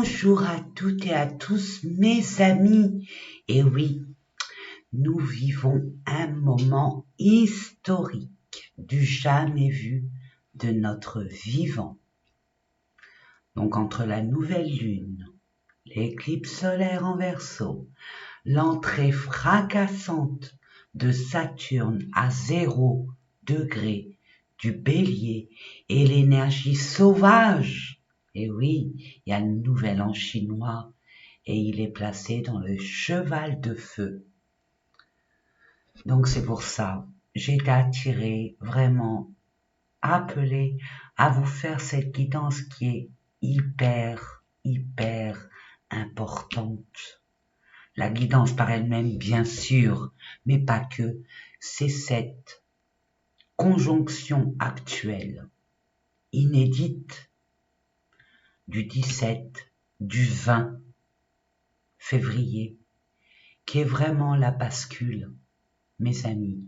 Bonjour à toutes et à tous mes amis. Et oui, nous vivons un moment historique du jamais vu de notre vivant. Donc entre la nouvelle lune, l'éclipse solaire en Verseau, l'entrée fracassante de Saturne à 0 degré du Bélier et l'énergie sauvage. Et oui, il y a le nouvel an chinois et il est placé dans le cheval de feu. Donc c'est pour ça, j'ai été attirée, vraiment appelée à vous faire cette guidance qui est hyper importante. La guidance par elle-même, bien sûr, mais pas que. C'est cette conjonction actuelle, inédite, du 17, du 20 février, qui est vraiment la bascule, mes amis.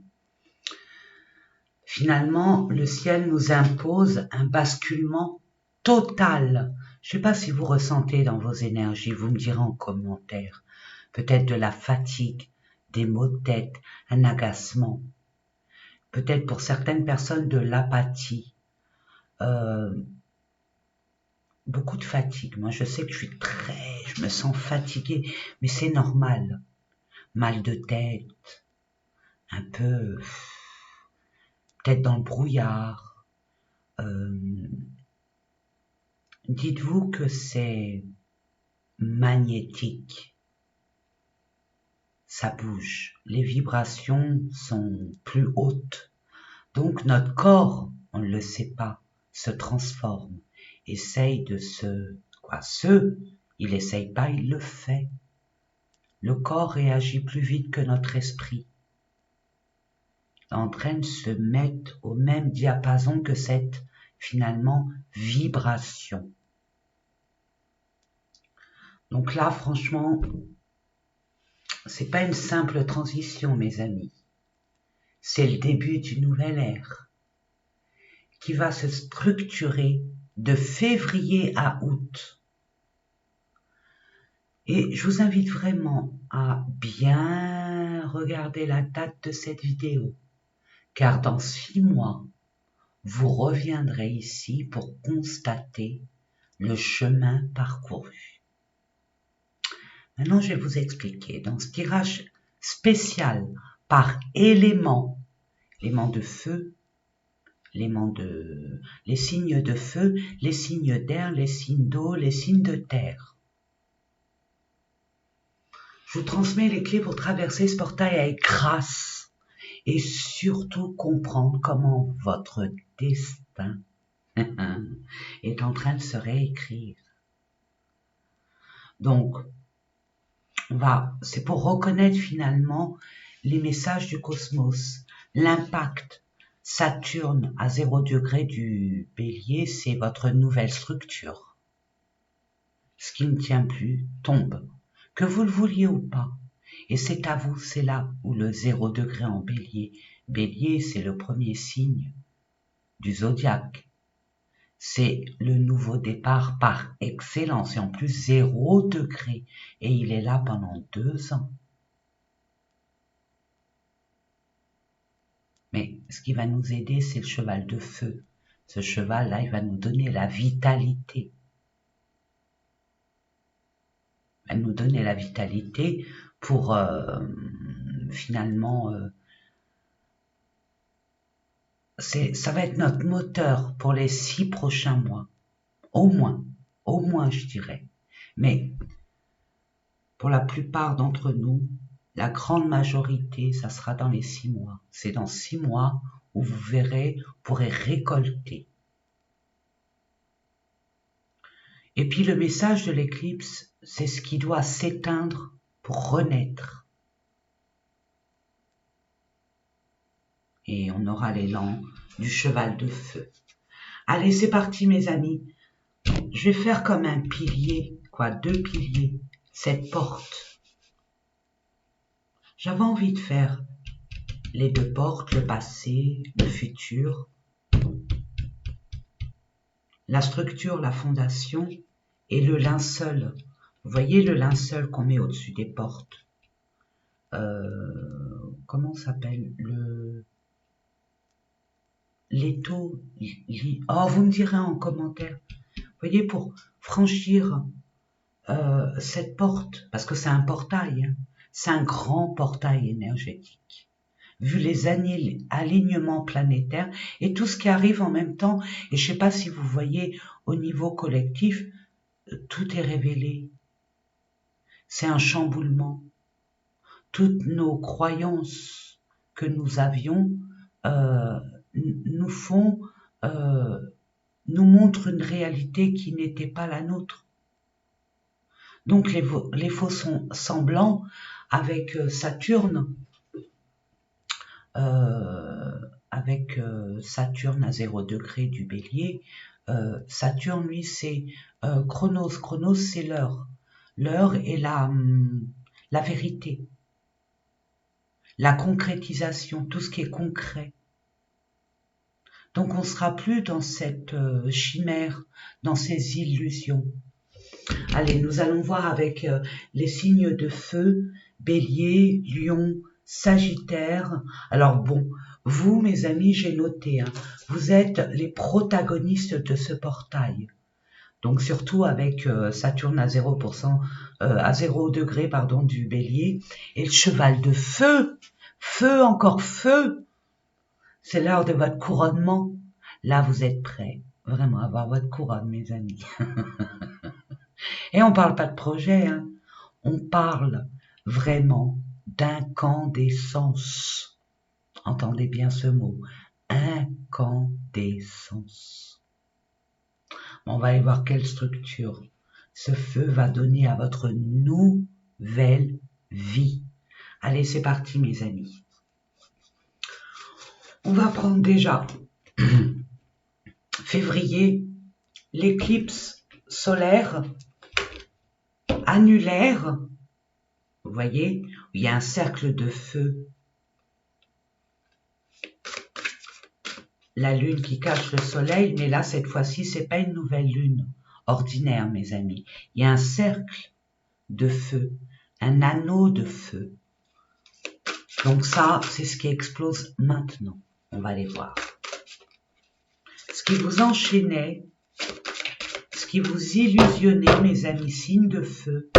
Finalement, le ciel nous impose un basculement total. Je ne sais pas si vous ressentez dans vos énergies, vous me direz en commentaire. Peut-être de la fatigue, des maux de tête, un agacement. Peut-être pour certaines personnes de l'apathie. Beaucoup de fatigue. Moi, je sais que je me sens fatiguée, mais c'est normal. Mal de tête, un peu, peut-être dans le brouillard. Dites-vous que c'est magnétique. Ça bouge. Les vibrations sont plus hautes. Donc notre corps, on ne le sait pas, se transforme. Essaye de il essaye pas, il le fait. Le corps réagit plus vite que notre esprit. Il est en train de se mettre au même diapason que cette, finalement, vibration. Donc là, franchement, c'est pas une simple transition, mes amis. C'est le début d'une nouvelle ère qui va se structurer de février à août. Et je vous invite vraiment à bien regarder la date de cette vidéo, car dans 6 mois, vous reviendrez ici pour constater le chemin parcouru. Maintenant, je vais vous expliquer dans ce tirage spécial par élément de feu, les signes de feu, les signes d'air, les signes d'eau, les signes de terre. Je vous transmets les clés pour traverser ce portail avec grâce et surtout comprendre comment votre destin est en train de se réécrire. Donc, c'est pour reconnaître finalement les messages du cosmos, l'impact. Saturne à 0 degré du Bélier, c'est votre nouvelle structure. Ce qui ne tient plus tombe, que vous le vouliez ou pas. Et c'est à vous, c'est là où le 0 degré en Bélier. Bélier, c'est le premier signe du zodiaque. C'est le nouveau départ par excellence et en plus 0 degré. Et il est là pendant 2 ans. Mais ce qui va nous aider, c'est le cheval de feu. Ce cheval-là, il va nous donner la vitalité. Il va nous donner la vitalité pour finalement... ça va être notre moteur pour les 6 prochains mois. Au moins je dirais. Mais pour la plupart d'entre nous, la grande majorité, ça sera dans les 6 mois. C'est dans 6 mois où vous verrez, vous pourrez récolter. Et puis le message de l'éclipse, c'est ce qui doit s'éteindre pour renaître. Et on aura l'élan du cheval de feu. Allez, c'est parti mes amis. Je vais faire comme un pilier, 2 piliers, cette porte. J'avais envie de faire les 2 portes, le passé, le futur, la structure, la fondation Et le linceul, vous voyez le linceul qu'on met au-dessus des portes, comment s'appelle l'étau, oh vous me direz en commentaire, vous voyez pour franchir cette porte, parce que c'est un portail, hein, c'est un grand portail énergétique, vu les alignements planétaires et tout ce qui arrive en même temps, et je sais pas si vous voyez au niveau collectif, tout est révélé, c'est un chamboulement. Toutes nos croyances que nous avions nous font, nous montrent une réalité qui n'était pas la nôtre. Donc les faux semblants avec Saturne, Saturne à 0 degré du Bélier, Saturne lui c'est Chronos. Chronos c'est l'heure. L'heure est la vérité. La concrétisation, tout ce qui est concret. Donc on ne sera plus dans cette chimère, dans ces illusions. Allez, nous allons voir avec les signes de feu, Bélier, Lion, Sagittaire. Alors bon, vous mes amis, j'ai noté, hein, vous êtes les protagonistes de ce portail. Donc surtout avec Saturne à 0%, à 0 degré pardon, du Bélier, et le cheval de feu, feu encore feu, c'est l'heure de votre couronnement. Là vous êtes prêts vraiment à avoir votre couronne mes amis. Et on parle pas de projet, hein. On parle vraiment d'incandescence. Entendez bien ce mot, incandescence. On va aller voir quelle structure ce feu va donner à votre nouvelle vie. Allez, c'est parti mes amis. On va prendre déjà février, l'éclipse solaire annulaire. Vous voyez, il y a un cercle de feu. La lune qui cache le soleil, mais là, cette fois-ci, c'est pas une nouvelle lune ordinaire, mes amis. Il y a un cercle de feu, un anneau de feu. Donc ça, c'est ce qui explose maintenant. On va aller voir. Ce qui vous enchaînait, ce qui vous illusionnait, mes amis, signes de feu,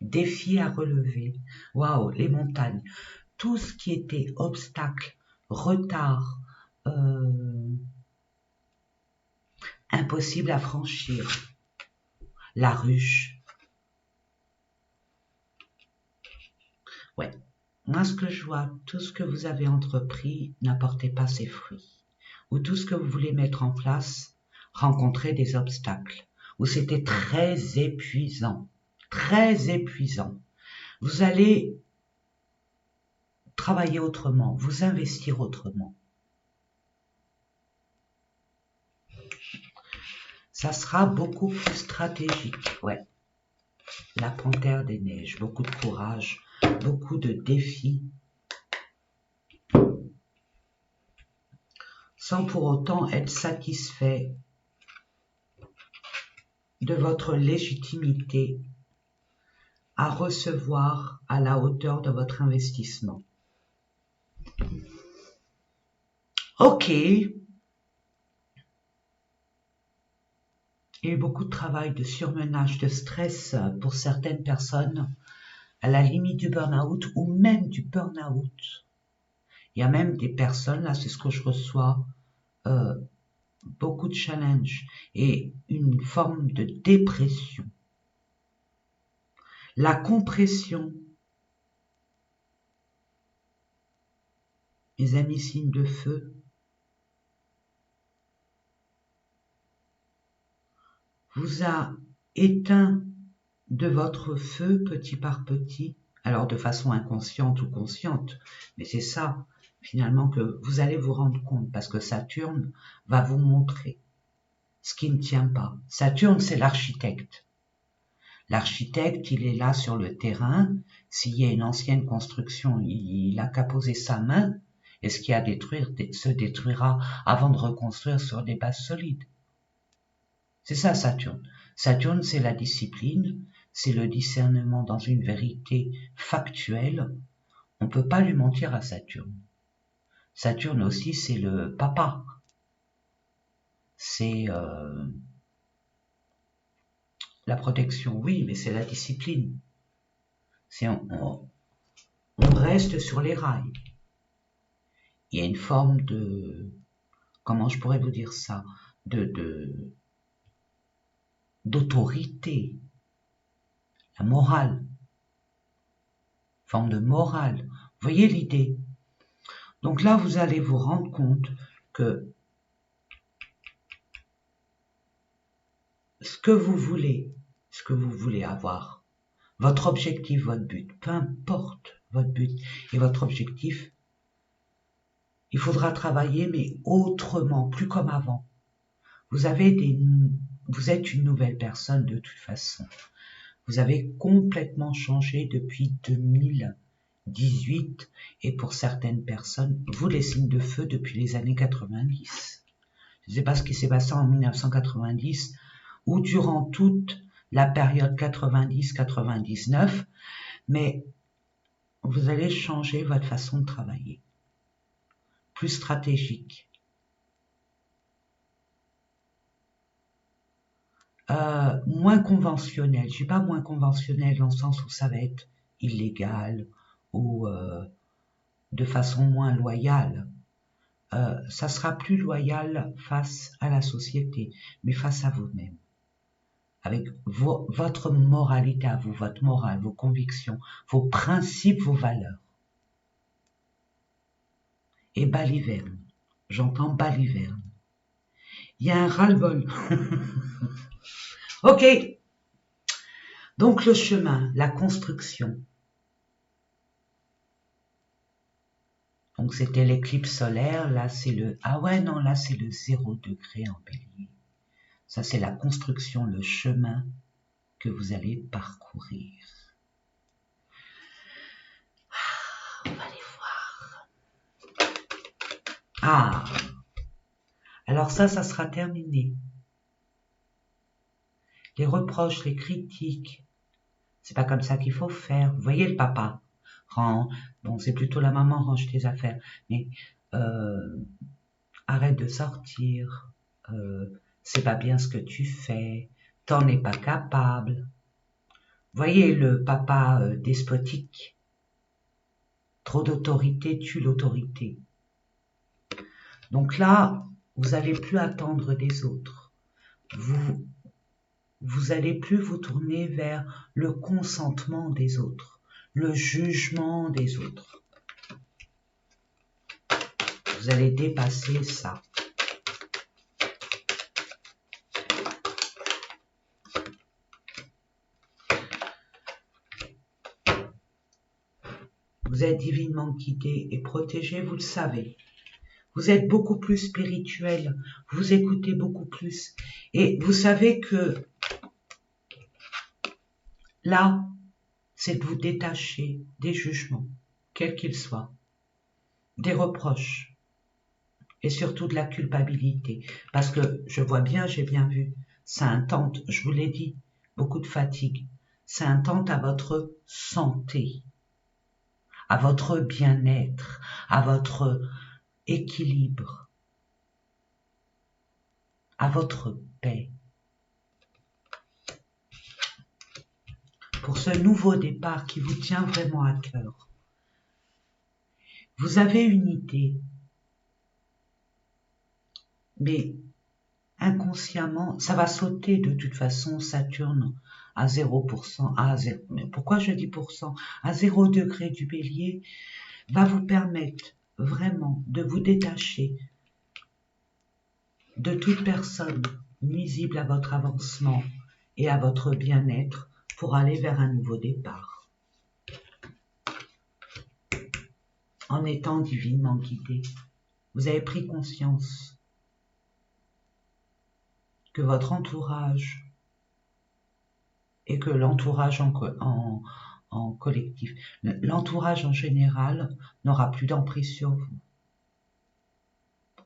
défis à relever. Waouh, les montagnes. Tout ce qui était obstacle, retard, impossible à franchir. La ruche. Ouais. Moi, ce que je vois, tout ce que vous avez entrepris n'apportait pas ses fruits. Ou tout ce que vous voulez mettre en place rencontrait des obstacles. Ou c'était très épuisant. Très épuisant. Vous allez travailler autrement, vous investir autrement. Ça sera beaucoup plus stratégique, ouais. La panthère des neiges, beaucoup de courage, beaucoup de défis, sans pour autant être satisfait de votre légitimité à recevoir à la hauteur de votre investissement. Ok. Il y a eu beaucoup de travail, de surmenage, de stress pour certaines personnes, à la limite du burn-out ou même du burn-out. Il y a même des personnes, là c'est ce que je reçois, beaucoup de challenges et une forme de dépression. La compression, mes amis signes de feu, vous a éteint de votre feu petit par petit, alors de façon inconsciente ou consciente, mais c'est ça finalement que vous allez vous rendre compte parce que Saturne va vous montrer ce qui ne tient pas. Saturne, c'est l'architecte. L'architecte, il est là sur le terrain. S'il y a une ancienne construction, il a qu'à poser sa main et ce qui a à détruire se détruira avant de reconstruire sur des bases solides. C'est ça Saturne. Saturne, c'est la discipline, c'est le discernement dans une vérité factuelle. On ne peut pas lui mentir à Saturne. Saturne aussi, c'est le papa. C'est la protection, oui, mais c'est la discipline. C'est on reste sur les rails. Il y a une forme de, comment je pourrais vous dire ça, d'autorité, la morale, forme de morale. Vous voyez l'idée? Donc là, vous allez vous rendre compte que ce que vous voulez avoir, votre objectif, votre but, peu importe votre but et votre objectif, il faudra travailler, mais autrement, plus comme avant. Vous êtes une nouvelle personne de toute façon. Vous avez complètement changé depuis 2018 et pour certaines personnes, vous les signes de feu depuis les années 90. Je ne sais pas ce qui s'est passé en 1990 ou durant toute la période 90-99, mais vous allez changer votre façon de travailler. Plus stratégique. Moins conventionnel. Je dis pas moins conventionnel dans le sens où ça va être illégal ou de façon moins loyale. Ça sera plus loyal face à la société, mais face à vous-même. Avec votre moralité à vous, votre morale, vos convictions, vos principes, vos valeurs. Et baliverne. J'entends baliverne. Il y a un ras-le-bol. Ok. Donc le chemin, la construction. Donc c'était l'éclipse solaire, là c'est le... Ah ouais, non, là c'est le 0 degré en bélier. Ça c'est la construction, le chemin que vous allez parcourir. On va aller voir. Ah, alors ça sera terminé. Les reproches, les critiques, c'est pas comme ça qu'il faut faire. Vous voyez le papa, bon c'est plutôt la maman, range tes affaires, mais arrête de sortir, c'est pas bien ce que tu fais, t'en es pas capable. Voyez le papa despotique. Trop d'autorité tue l'autorité. Donc là, vous n'allez plus attendre des autres. Vous allez plus vous tourner vers le consentement des autres, le jugement des autres. Vous allez dépasser ça. Vous êtes divinement guidé et protégé, vous le savez. Vous êtes beaucoup plus spirituel, vous écoutez beaucoup plus. Et vous savez que là, c'est de vous détacher des jugements, quels qu'ils soient, des reproches et surtout de la culpabilité. Parce que je vois bien, j'ai bien vu, ça intente, je vous l'ai dit, beaucoup de fatigue. Ça intente à votre santé, à votre bien-être, à votre équilibre, à votre paix. Pour ce nouveau départ qui vous tient vraiment à cœur. Vous avez une idée, mais inconsciemment, ça va sauter de toute façon, Saturne à 0%, à 0, mais pourquoi je dis pourcent, à 0 degré du bélier, va vous permettre vraiment de vous détacher de toute personne nuisible à votre avancement et à votre bien-être pour aller vers un nouveau départ. En étant divinement guidé, vous avez pris conscience que votre entourage et que l'entourage en collectif, l'entourage en général n'aura plus d'emprise sur vous.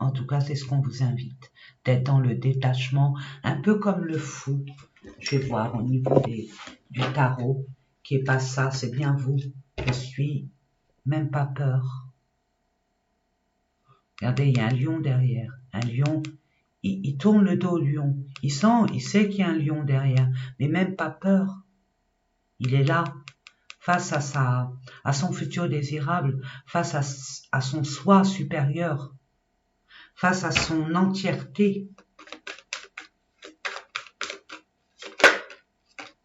En tout cas, c'est ce qu'on vous invite, d'être dans le détachement, un peu comme le fou. Je vais voir au niveau du tarot, qui est pas ça, c'est bien vous. Je suis même pas peur. Regardez, il y a un lion derrière. Un lion, il tourne le dos au lion. Il sait qu'il y a un lion derrière, mais même pas peur. Il est là, face à son futur désirable, face à son soi supérieur, face à son entièreté.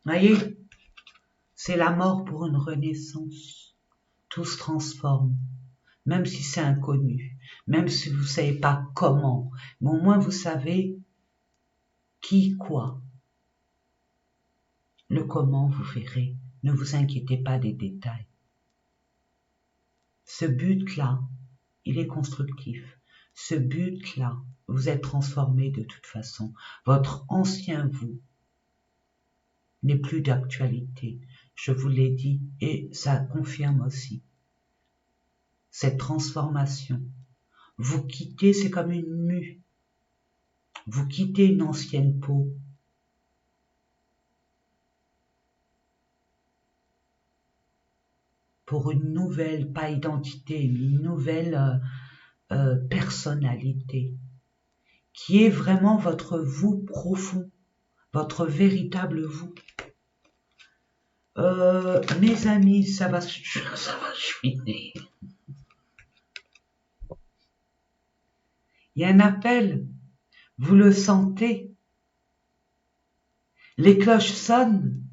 Voyez, c'est la mort pour une renaissance. Tout se transforme, même si c'est inconnu, même si vous ne savez pas comment, mais au moins vous savez qui, quoi. Le comment, vous verrez. Ne vous inquiétez pas des détails. Ce but-là, il est constructif. Ce but-là, vous êtes transformé de toute façon. Votre ancien vous n'est plus d'actualité. Je vous l'ai dit et ça confirme aussi. Cette transformation. Vous quittez, c'est comme une mue. Vous quittez une ancienne peau. Pour une nouvelle, pas identité, mais une nouvelle personnalité, qui est vraiment votre vous profond, votre véritable vous. Mes amis, ça va chouiner. Il y a un appel, vous le sentez, les cloches sonnent.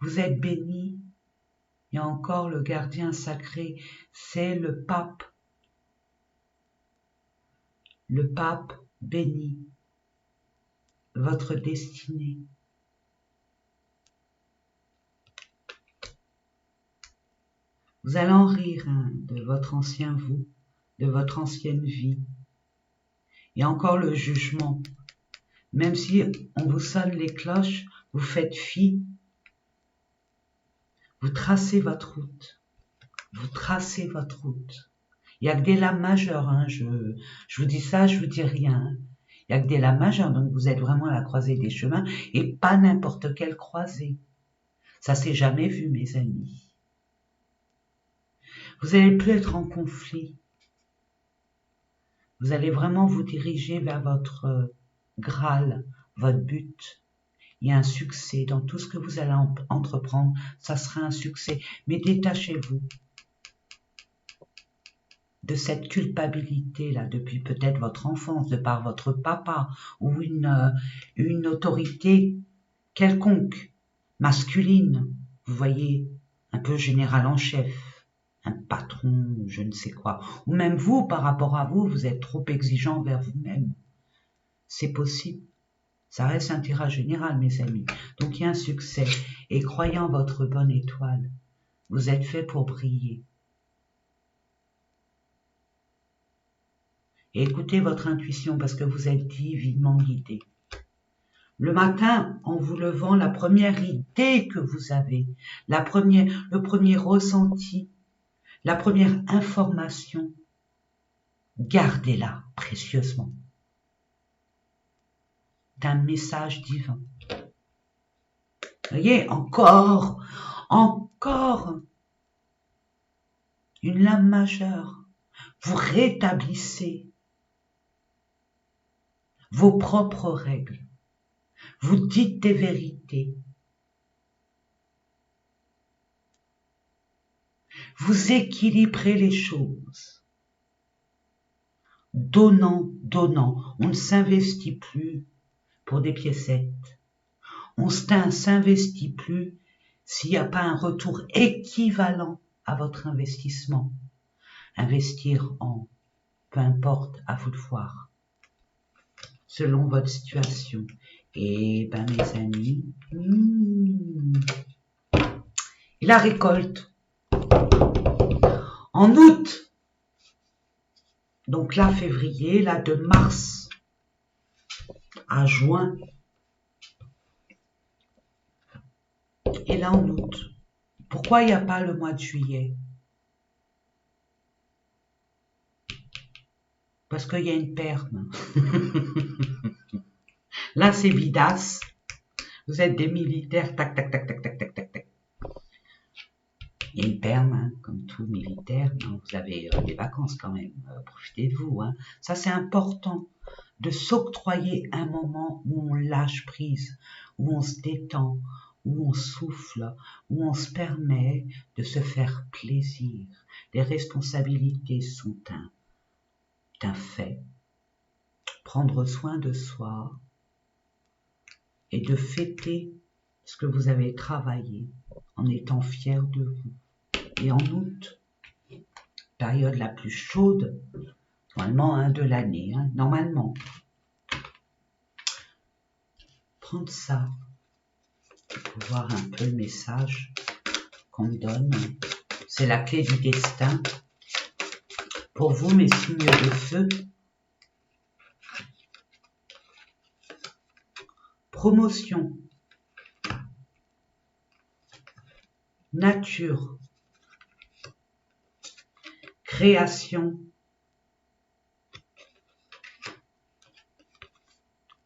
Vous êtes bénis. Il y a encore le gardien sacré, c'est le pape. Le pape bénit votre destinée. Vous allez en rire de votre ancien vous, de votre ancienne vie. Il y a encore le jugement. Même si on vous sonne les cloches, vous faites fi. Vous tracez votre route. Vous tracez votre route. Il n'y a que des lames majeures. Je vous dis ça, je vous dis rien. Il n'y a que des lames majeures, donc vous êtes vraiment à la croisée des chemins et pas n'importe quelle croisée. Ça s'est jamais vu, mes amis. Vous n'allez plus être en conflit. Vous allez vraiment vous diriger vers votre Graal, votre but. Il y a un succès dans tout ce que vous allez entreprendre. Ça sera un succès. Mais détachez-vous de cette culpabilité-là depuis peut-être votre enfance, de par votre papa ou une autorité quelconque, masculine. Vous voyez, un peu général en chef. Un patron, je ne sais quoi. Ou même vous, par rapport à vous, vous êtes trop exigeant envers vous-même. C'est possible. Ça reste un tirage général, mes amis. Donc il y a un succès. Et croyant votre bonne étoile, vous êtes fait pour briller. Et écoutez votre intuition parce que vous êtes divinement guidé. Le matin, en vous levant, la première idée que vous avez, le premier ressenti, la première information, gardez-la précieusement. D'un message divin. Voyez, encore une lame majeure. Vous rétablissez vos propres règles. Vous dites des vérités. Vous équilibrez les choses. Donnant, donnant. On ne s'investit plus pour des piécettes. On ne s'investit plus s'il n'y a pas un retour équivalent à votre investissement. Investir en, peu importe, à vous de voir, selon votre situation. Et ben mes amis, et la récolte, en août, donc là février, là de mars à juin, et là en août, Pourquoi il n'y a pas le mois de juillet? Parce qu'il y a une perme. Là, c'est vidasse. Vous êtes des militaires, tac, tac, tac, tac, tac, tac, tac, tac. Il y a une perme, hein, comme tout militaire. Non, vous avez des vacances quand même. Profitez de vous. Hein. Ça, c'est important de s'octroyer un moment où on lâche prise, où on se détend, où on souffle, où on se permet de se faire plaisir. Les responsabilités sont un fait. Prendre soin de soi et de fêter ce que vous avez travaillé en étant fier de vous. Et en août, période la plus chaude, normalement de l'année, hein, normalement. Prendre ça pour voir un peu le message qu'on me donne. C'est la clé du destin. Pour vous, mes signes de feu, promotion, nature, création,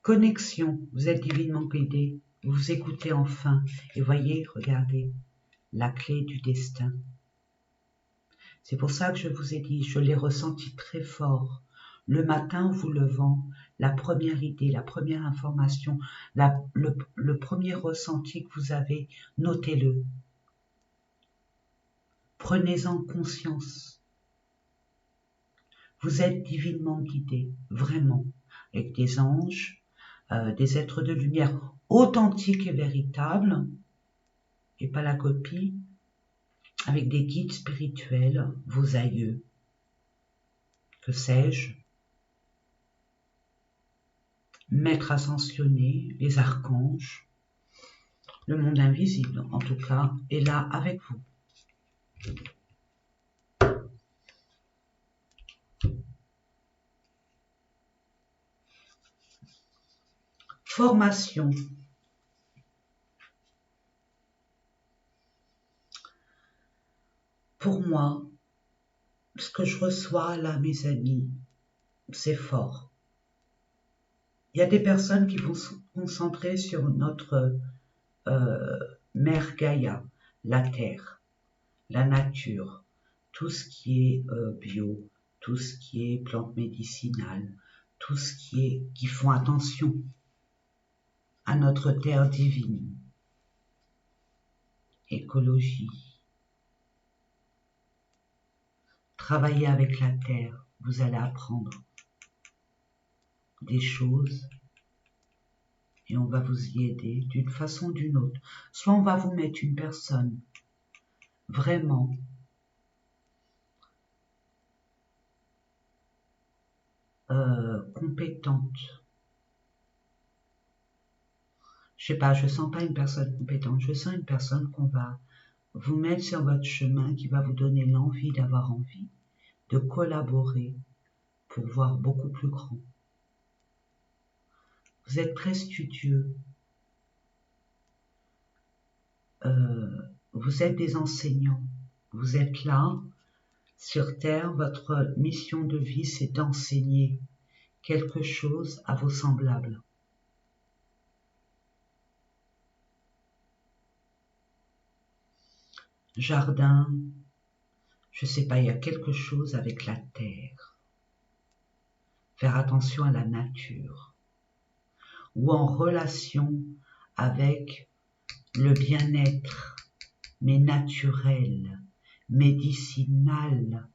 connexion. Vous êtes divinement guidé, vous vous écoutez enfin et voyez, regardez, la clé du destin. C'est pour ça que je vous ai dit, je l'ai ressenti très fort. Le matin, vous levant, la première idée, la première information, le premier ressenti que vous avez, notez-le. Prenez-en conscience. Vous êtes divinement guidé, vraiment, avec des anges, des êtres de lumière authentiques et véritables, et pas la copie, avec des guides spirituels, vos aïeux, que sais-je, maîtres ascensionnés, les archanges, le monde invisible, en tout cas, est là avec vous. Formation. Pour moi, ce que je reçois là, mes amis, c'est fort. Il y a des personnes qui vont se concentrer sur notre mère Gaïa, la terre, la nature, tout ce qui est bio, tout ce qui est plantes médicinales, tout ce qui font attention à notre terre divine, écologie. Travailler avec la terre, vous allez apprendre des choses et on va vous y aider d'une façon ou d'une autre. Soit on va vous mettre une personne vraiment compétente. Je sais pas, je sens pas une personne compétente, je sens une personne qu'on va vous mettre sur votre chemin, qui va vous donner l'envie d'avoir envie, de collaborer pour voir beaucoup plus grand. Vous êtes très studieux, vous êtes des enseignants, vous êtes là, sur Terre, votre mission de vie, c'est d'enseigner quelque chose à vos semblables. Jardin, je sais pas, il y a quelque chose avec la terre. Faire attention à la nature. Ou en relation avec le bien-être, mais naturel, médicinal.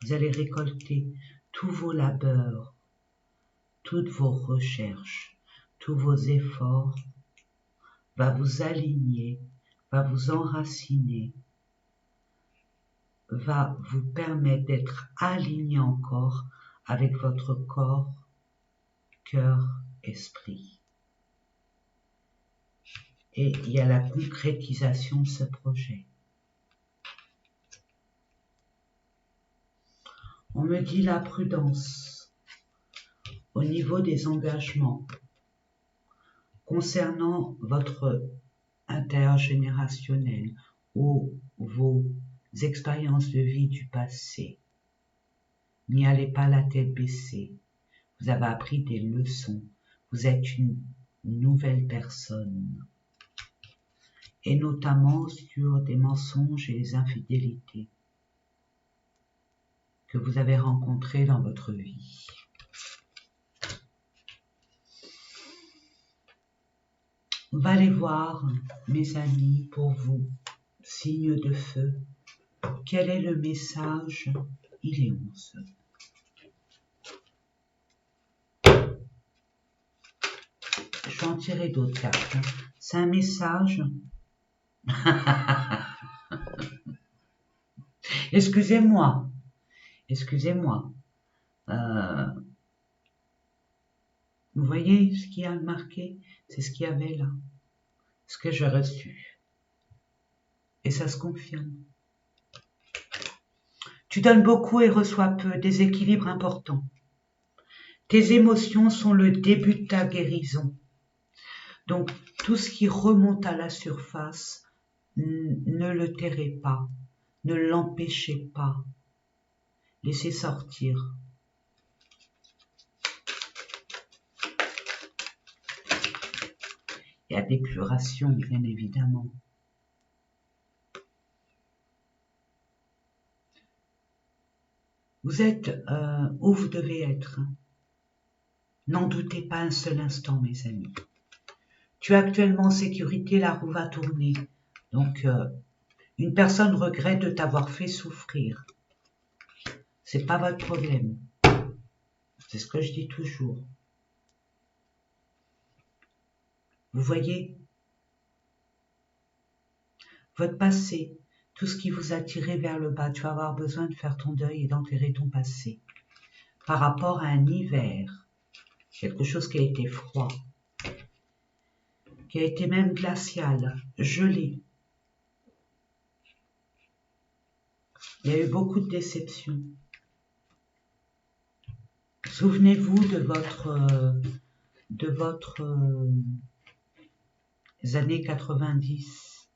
Vous allez récolter tous vos labeurs, toutes vos recherches, tous vos efforts, va vous aligner, va vous enraciner, va vous permettre d'être aligné encore avec votre corps, cœur, esprit. Et il y a la concrétisation de ce projet. On me dit la prudence au niveau des engagements concernant votre intergénérationnelles ou vos expériences de vie du passé. N'y allez pas la tête baissée. Vous avez appris des leçons. Vous êtes une nouvelle personne. Et notamment sur des mensonges et les infidélités que vous avez rencontrés dans votre vie. On va aller voir, mes amis, pour vous, signe de feu, quel est le message? Il est 11. Je vais en tirer d'autres cartes. C'est un message. Excusez-moi. Excusez-moi. Vous voyez ce qu'il y a marqué? C'est ce qu'il y avait là. Ce que j'ai reçu. Et ça se confirme. Tu donnes beaucoup et reçois peu. Déséquilibre important. Tes émotions sont le début de ta guérison. Donc, tout ce qui remonte à la surface, ne le tairez pas. Ne l'empêchez pas. Laissez sortir. Il y a d'épuration, bien évidemment. Vous êtes où vous devez être. N'en doutez pas un seul instant, mes amis. Tu es actuellement en sécurité, la roue va tourner. Donc, une personne regrette de t'avoir fait souffrir. C'est pas votre problème. C'est ce que je dis toujours. Vous voyez, votre passé, tout ce qui vous a tiré vers le bas, tu vas avoir besoin de faire ton deuil et d'enterrer ton passé. Par rapport à un hiver, quelque chose qui a été froid, qui a été même glacial, gelé. Il y a eu beaucoup de déceptions. Souvenez-vous de votre années 90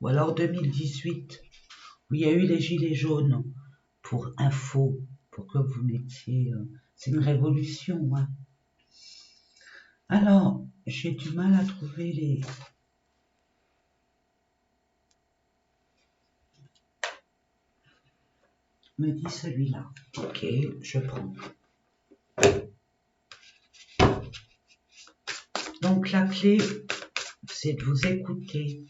ou alors 2018 où il y a eu les gilets jaunes pour info, pour que vous mettiez... c'est une révolution, hein. Alors, j'ai du mal à trouver les... Me dit celui-là. Ok, je prends. Donc la clé, c'est de vous écouter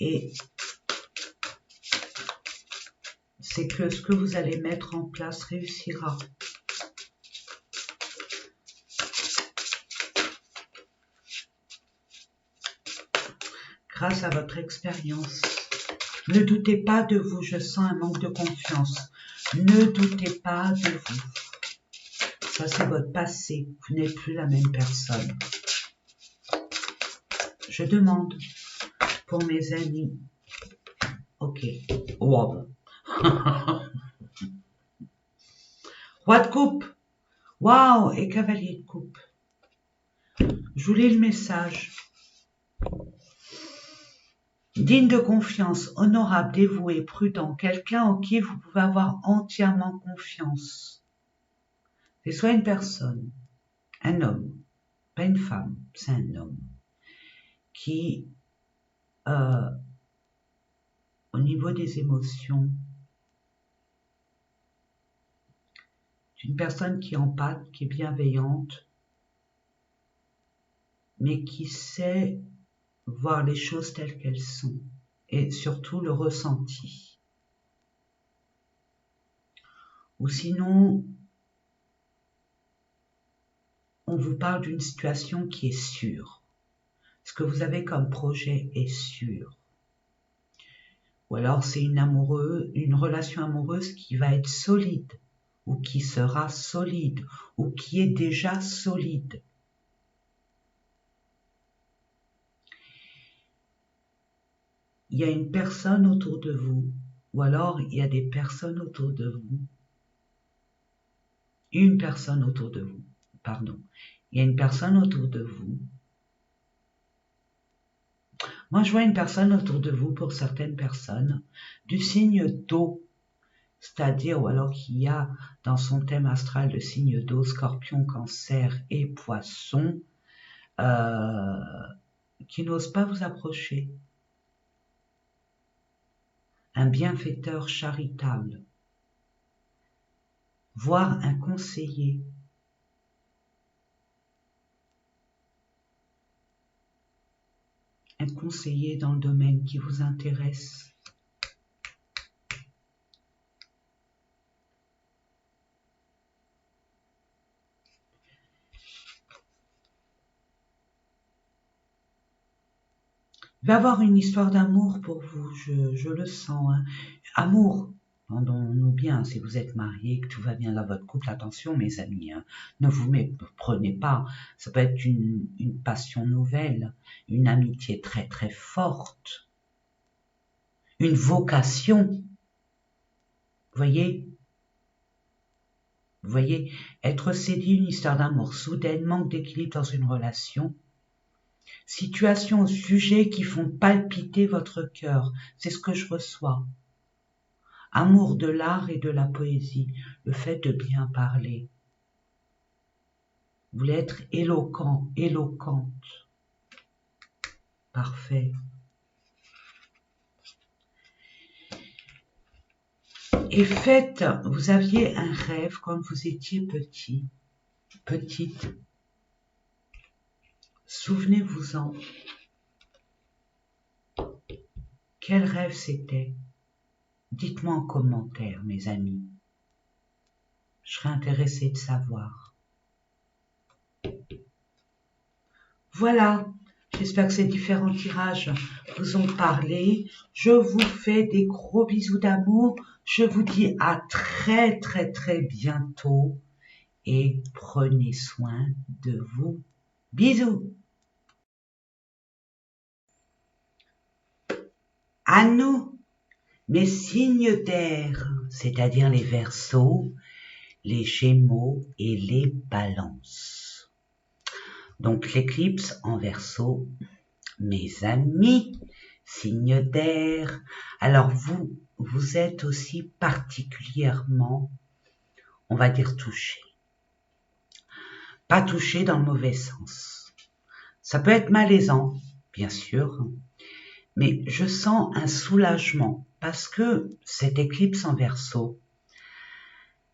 et c'est que ce que vous allez mettre en place réussira. Grâce à votre expérience. Ne doutez pas de vous, je sens un manque de confiance. Ne doutez pas de vous. Ça, c'est votre passé. Vous n'êtes plus la même personne. Je demande pour mes amis. Ok. Wow. Roi de coupe. Waouh. Et cavalier de coupe. Je vous lis le message. Digne de confiance, honorable, dévoué, prudent, quelqu'un en qui vous pouvez avoir entièrement confiance. C'est soit une personne, un homme, pas une femme, c'est un homme, qui, au niveau des émotions, c'est une personne qui empathe, qui est bienveillante, mais qui sait voir les choses telles qu'elles sont, et surtout le ressenti. Ou sinon, on vous parle d'une situation qui est sûre. Ce que vous avez comme projet est sûr. Ou alors c'est une relation amoureuse qui va être solide, ou qui sera solide, ou qui est déjà solide. Il y a une personne autour de vous, ou alors il y a des personnes autour de vous. Une personne autour de vous, pardon. Il y a une personne autour de vous Moi, je vois une personne autour de vous, pour certaines personnes, du signe d'eau, c'est-à-dire, ou alors qu'il y a dans son thème astral le signe d'eau, Scorpion, Cancer et Poisson, qui n'ose pas vous approcher. Un bienfaiteur charitable, voire un conseiller. Un conseiller dans le domaine qui vous intéresse. Il va y avoir une histoire d'amour pour vous, je le sens. Hein. Amour, entendons-nous bien, si vous êtes mariés, que tout va bien dans votre couple, attention mes amis, hein, ne vous méprenez pas, ça peut être une passion nouvelle, une amitié très très forte, une vocation, vous voyez, être séduit, une histoire d'amour soudaine, manque d'équilibre dans une relation, situation ou sujet qui font palpiter votre cœur, c'est ce que je reçois. Amour de l'art et de la poésie, le fait de bien parler. Vous voulez être éloquent, éloquente. Parfait. Et faites, vous aviez un rêve quand vous étiez petit, petite. Souvenez-vous-en. Quel rêve c'était? Dites-moi en commentaire, mes amis. Je serais intéressée de savoir. Voilà, j'espère que ces différents tirages vous ont parlé. Je vous fais des gros bisous d'amour. Je vous dis à très très très bientôt et prenez soin de vous. Bisous. À nous, mes signes d'air, c'est-à-dire les Verseaux, les Gémeaux et les Balances. Donc l'éclipse en Verseau, mes amis, signes d'air. Alors vous êtes aussi particulièrement, on va dire, touchés. Pas touchés dans le mauvais sens. Ça peut être malaisant, bien sûr, mais je sens un soulagement parce que cette éclipse en Verseau,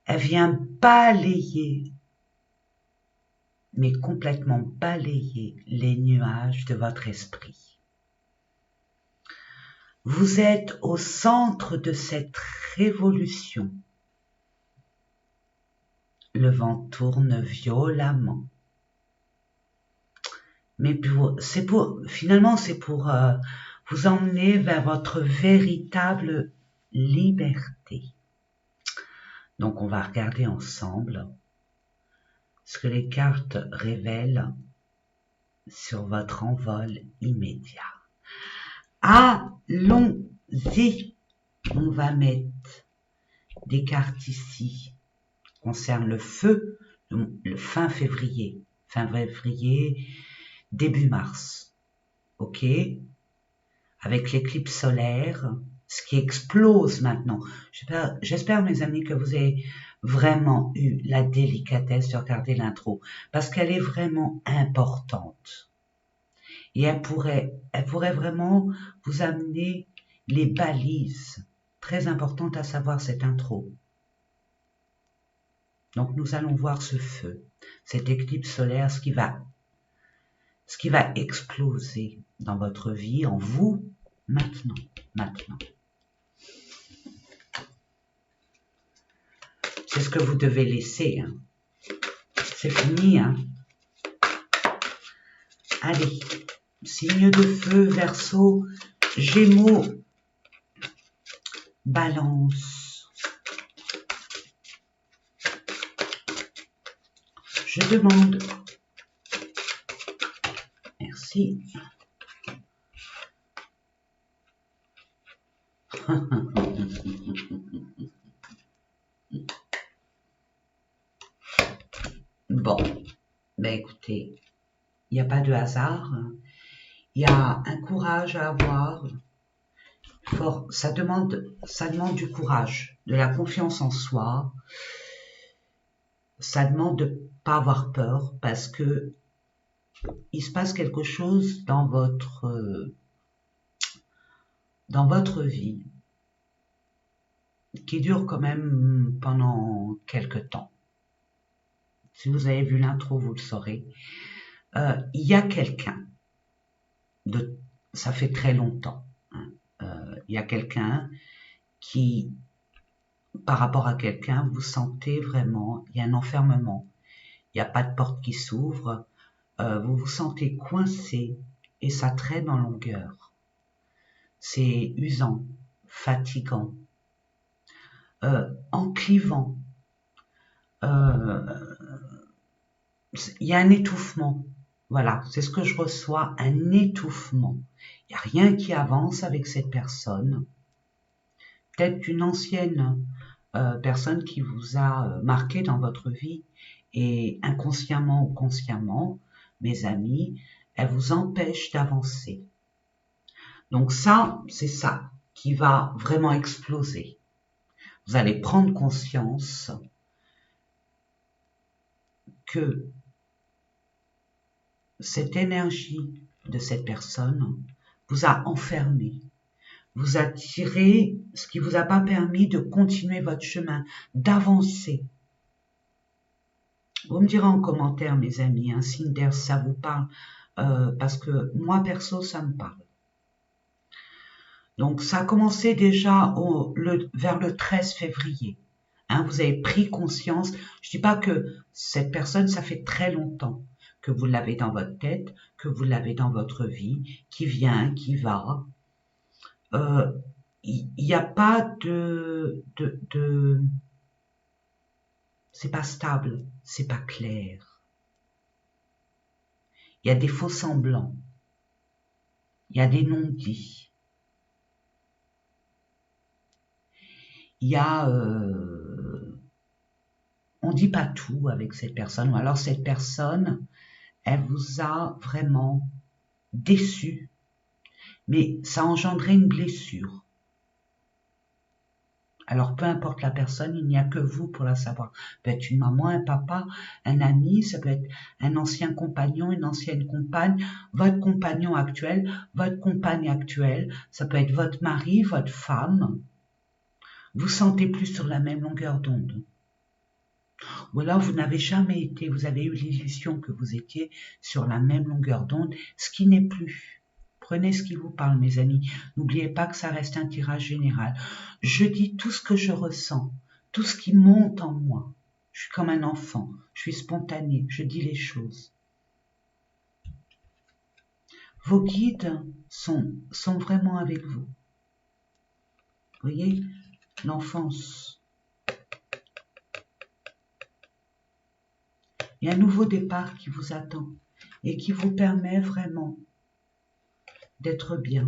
elle vient balayer, mais complètement balayer les nuages de votre esprit. Vous êtes au centre de cette révolution. Le vent tourne violemment. Mais finalement, c'est pour vous emmener vers votre véritable liberté. Donc, on va regarder ensemble ce que les cartes révèlent sur votre envol immédiat. Allons-y. On va mettre des cartes ici concernant le feu, le fin février, début mars. Ok? Avec l'éclipse solaire, ce qui explose maintenant. J'espère, mes amis, que vous avez vraiment eu la délicatesse de regarder l'intro, parce qu'elle est vraiment importante. Et elle pourrait vraiment vous amener les balises très importantes à savoir cette intro. Donc nous allons voir ce feu, cette éclipse solaire, ce qui va exploser dans votre vie, en vous, maintenant. C'est ce que vous devez laisser. Hein. C'est fini. Hein. Allez, signe de feu, Verseau, Gémeaux, Balance. Je demande. Merci. Bon, ben écoutez, il n'y a pas de hasard. Il y a un courage à avoir. Ça demande du courage, de la confiance en soi. Ça demande de ne pas avoir peur parce que il se passe quelque chose dans votre vie qui dure quand même pendant quelques temps. Si vous avez vu l'intro, vous le saurez. Il y a quelqu'un, ça fait très longtemps, hein, il y a quelqu'un qui, par rapport à quelqu'un, vous sentez vraiment, il y a un enfermement, il n'y a pas de porte qui s'ouvre, vous vous sentez coincé et ça traîne en longueur. C'est usant, fatigant, enclivant. Il y a un étouffement. Voilà, c'est ce que je reçois, un étouffement. Il n'y a rien qui avance avec cette personne. Peut-être qu'une ancienne personne qui vous a marqué dans votre vie et inconsciemment ou consciemment, mes amis, elle vous empêche d'avancer. Donc ça, c'est ça qui va vraiment exploser. Vous allez prendre conscience que cette énergie de cette personne vous a enfermé, vous a tiré ce qui vous a pas permis de continuer votre chemin, d'avancer. Vous me direz en commentaire, mes amis, hein, Cinder, ça vous parle, parce que moi, perso, ça me parle. Donc, ça a commencé déjà vers le 13 février. Hein, vous avez pris conscience. Je dis pas que cette personne, ça fait très longtemps que vous l'avez dans votre tête, que vous l'avez dans votre vie, qui vient, qui va. Il n'y a pas c'est pas stable, c'est pas clair. Il y a des faux semblants. Il y a des non-dits. Il y a, on dit pas tout avec cette personne, ou alors cette personne, elle vous a vraiment déçu, mais ça a engendré une blessure. Alors, peu importe la personne, il n'y a que vous pour la savoir. Ça peut être une maman, un papa, un ami, ça peut être un ancien compagnon, une ancienne compagne, votre compagnon actuel, votre compagne actuelle, ça peut être votre mari, votre femme. Vous sentez plus sur la même longueur d'onde. Ou alors vous n'avez jamais été, vous avez eu l'illusion que vous étiez sur la même longueur d'onde, ce qui n'est plus. Prenez ce qui vous parle, mes amis. N'oubliez pas que ça reste un tirage général. Je dis tout ce que je ressens, tout ce qui monte en moi. Je suis comme un enfant, je suis spontanée, je dis les choses. Vos guides sont vraiment avec vous. Vous voyez, l'enfance. Il y a un nouveau départ qui vous attend et qui vous permet vraiment d'être bien.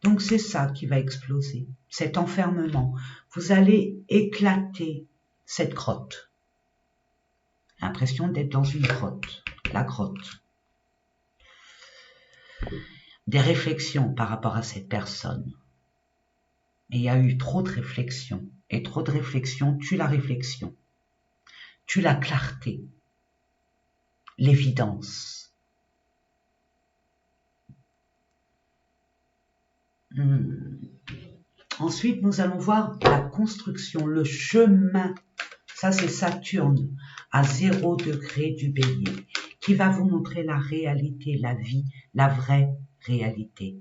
Donc c'est ça qui va exploser, cet enfermement. Vous allez éclater cette grotte. L'impression d'être dans une grotte, la grotte. Des réflexions par rapport à cette personne. Et il y a eu trop de réflexions. Et trop de réflexions tue la réflexion. Tue la clarté. L'évidence. Ensuite, nous allons voir la construction, le chemin. Ça, c'est Saturne à 0 degré du Bélier, qui va vous montrer la réalité, la vie, la vraie réalité.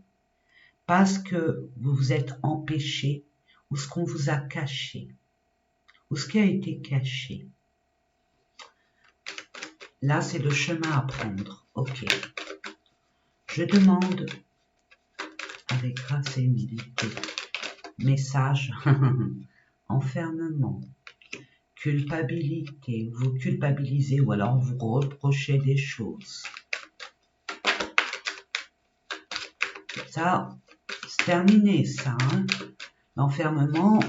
Parce que vous vous êtes empêché, ou ce qu'on vous a caché, ou ce qui a été caché. Là, c'est le chemin à prendre. Ok. Je demande, avec grâce et humilité, message, enfermement, culpabilité, vous culpabilisez ou alors vous reprochez des choses. Ça, c'est terminé ça. Hein. L'enfermement,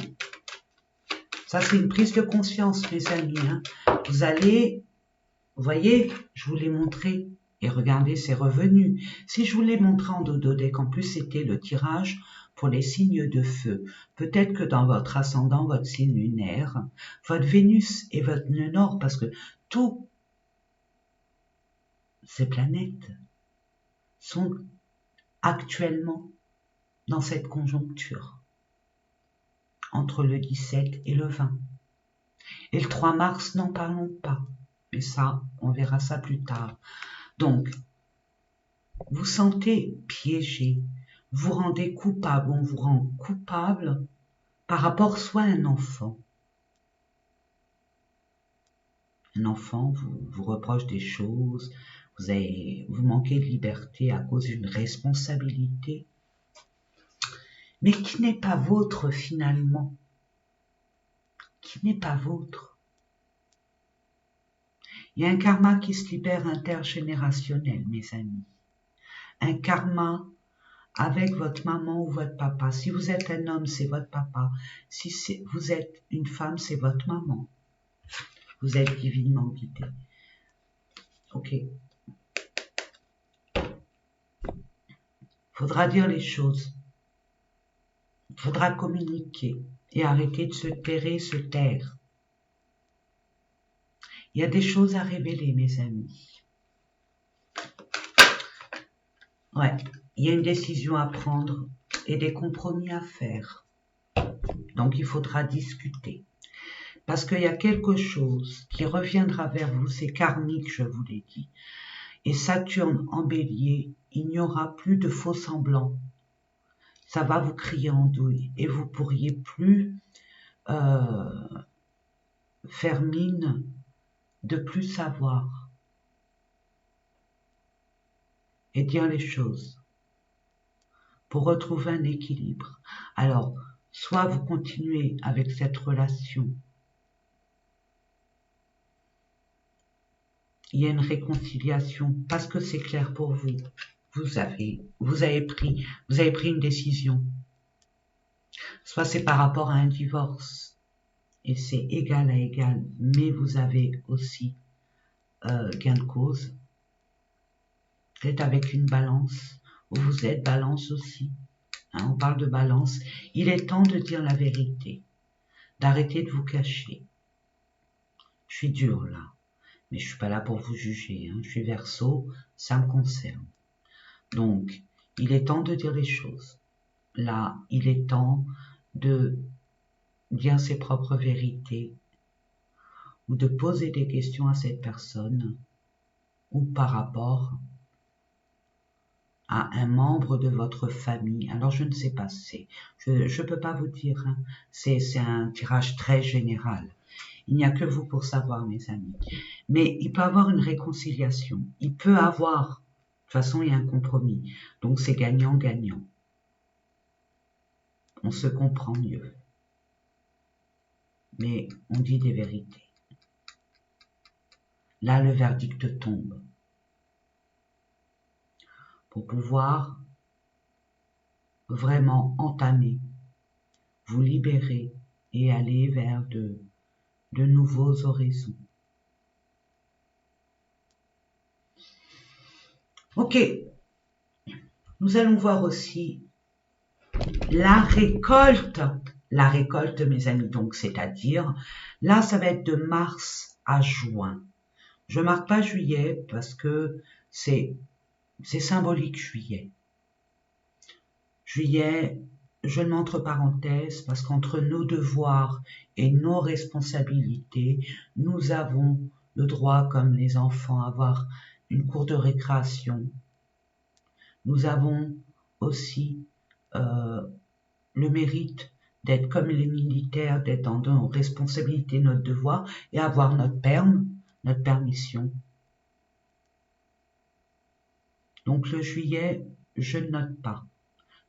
ça c'est une prise de conscience, mes amis. Hein. Vous allez, vous voyez, je vous l'ai montré, Et regardez, c'est revenu. Si je vous l'ai montré en dodo-deck, en plus c'était le tirage pour les signes de feu. Peut-être que dans votre ascendant, votre signe lunaire, votre Vénus et votre nœud nord, parce que toutes ces planètes sont actuellement dans cette conjoncture, entre le 17 et le 20. Et le 3 mars, n'en parlons pas. Mais ça, on verra ça plus tard. Donc, vous sentez piégé, vous rendez coupable, on vous rend coupable par rapport soit à un enfant. Un enfant vous reproche des choses, vous manquez de liberté à cause d'une responsabilité, mais qui n'est pas vôtre finalement, qui n'est pas vôtre. Il y a un karma qui se libère intergénérationnel, mes amis. Un karma avec votre maman ou votre papa. Si vous êtes un homme, c'est votre papa. Si vous êtes une femme, c'est votre maman. Vous êtes divinement guidé. Ok. Faudra dire les choses. Faudra communiquer et arrêter de se terrer, se taire. Il y a des choses à révéler, mes amis. Ouais, il y a une décision à prendre et des compromis à faire. Donc il faudra discuter. Parce qu'il y a quelque chose qui reviendra vers vous, c'est karmique, je vous l'ai dit. Et Saturne en bélier, il n'y aura plus de faux semblants. Ça va vous crier en douille et vous pourriez plus faire mine de plus savoir et dire les choses pour retrouver un équilibre. Alors, soit vous continuez avec cette relation, il y a une réconciliation parce que c'est clair pour vous. Vous avez pris une décision. Soit c'est par rapport à un divorce et c'est égal à égal, mais vous avez aussi gain de cause. Vous êtes avec une balance, ou vous êtes balance aussi. Hein, on parle de balance. Il est temps de dire la vérité, d'arrêter de vous cacher. Je suis dure là, mais je suis pas là pour vous juger. Hein. Je suis Verseau, ça me concerne. Donc, il est temps de dire les choses. Là, il est temps de dire ses propres vérités ou de poser des questions à cette personne ou par rapport à un membre de votre famille. Alors, je ne sais pas, je ne peux pas vous dire, hein. C'est un tirage très général. Il n'y a que vous pour savoir, mes amis. Mais il peut y avoir une réconciliation. Il peut avoir, de toute façon, il y a un compromis. Donc, c'est gagnant-gagnant. On se comprend mieux. Mais on dit des vérités. Là, le verdict tombe. Pour pouvoir vraiment entamer, vous libérer et aller vers de nouveaux horizons. Ok, nous allons voir aussi la récolte, mes amis, donc c'est-à-dire, là ça va être de mars à juin. Je marque pas juillet parce que c'est symbolique juillet. Juillet, je le mets entre parenthèses parce qu'entre nos devoirs et nos responsabilités, nous avons le droit, comme les enfants, à avoir une cour de récréation. Nous avons aussi le mérite d'être comme les militaires, d'être dans nos responsabilités, notre devoir, et avoir notre permission. Donc le juillet, je ne note pas.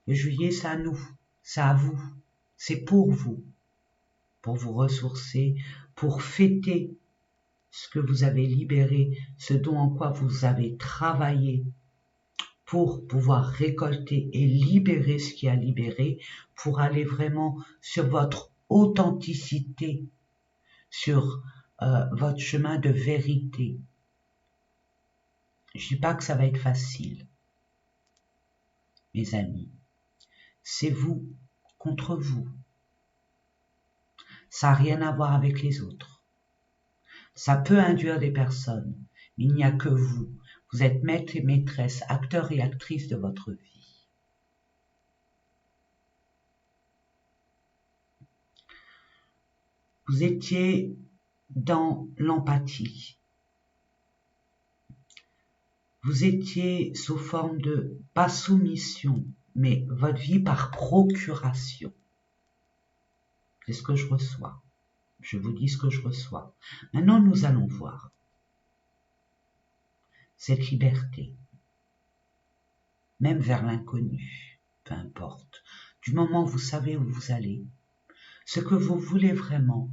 Le juillet, c'est à nous, c'est à vous, c'est pour vous ressourcer, pour fêter ce que vous avez libéré, ce dont en quoi vous avez travaillé, pour pouvoir récolter et libérer ce qui a libéré, pour aller vraiment sur votre authenticité, sur votre chemin de vérité. Je dis pas que ça va être facile, mes amis. C'est vous contre vous. Ça n'a rien à voir avec les autres. Ça peut induire des personnes, mais il n'y a que vous. Vous êtes maître et maîtresse, acteur et actrice de votre vie. Vous étiez dans l'empathie. Vous étiez sous forme de, pas soumission, mais votre vie par procuration. C'est ce que je reçois. Je vous dis ce que je reçois. Maintenant, nous allons voir cette liberté, même vers l'inconnu, peu importe. Du moment où vous savez où vous allez, ce que vous voulez vraiment,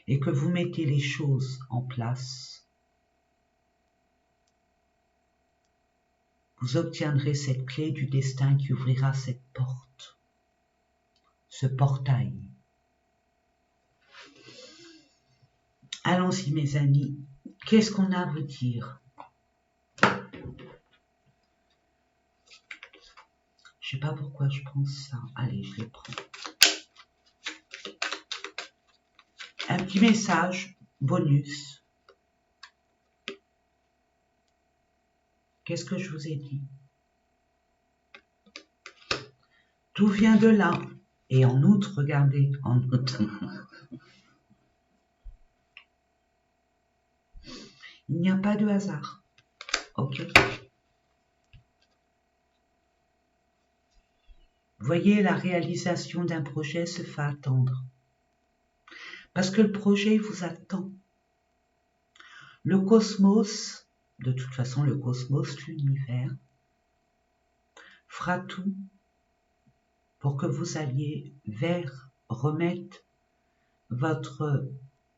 et que vous mettez les choses en place, vous obtiendrez cette clé du destin qui ouvrira cette porte, ce portail. Allons-y, mes amis. Qu'est-ce qu'on a à vous dire? Je sais pas pourquoi je prends ça. Allez, je les prends. Un petit message bonus. Qu'est-ce que je vous ai dit? Tout vient de là. Et en outre, regardez, en outre. Il n'y a pas de hasard. Ok. Voyez, la réalisation d'un projet se fait attendre. Parce que le projet vous attend. Le cosmos, de toute façon le cosmos, l'univers, fera tout pour que vous alliez vers, remettre votre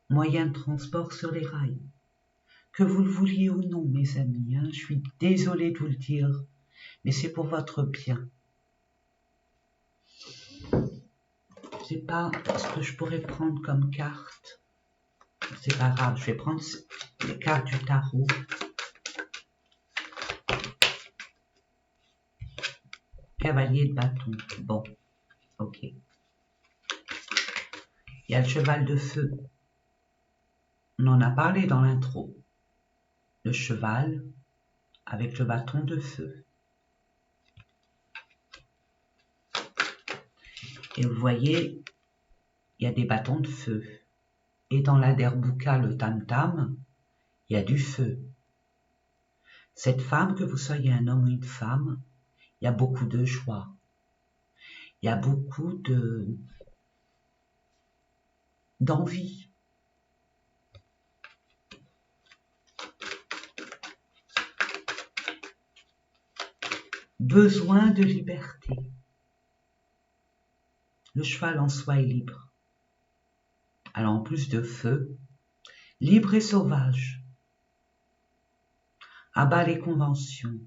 moyen de transport sur les rails. Que vous le vouliez ou non, mes amis, je suis désolée de vous le dire, mais c'est pour votre bien. Je sais pas ce que je pourrais prendre comme carte. C'est pas grave, je vais prendre les cartes du tarot. Cavalier de bâton. Bon, ok. Il y a le cheval de feu. On en a parlé dans l'intro. Le cheval avec le bâton de feu. Et vous voyez, il y a des bâtons de feu. Et dans la derbuka, le tam-tam, il y a du feu. Cette femme, que vous soyez un homme ou une femme, il y a beaucoup de joie. Il y a beaucoup d'envie. Besoin de liberté. Le cheval en soi est libre. Alors en plus de feu, libre et sauvage. À bas les conventions.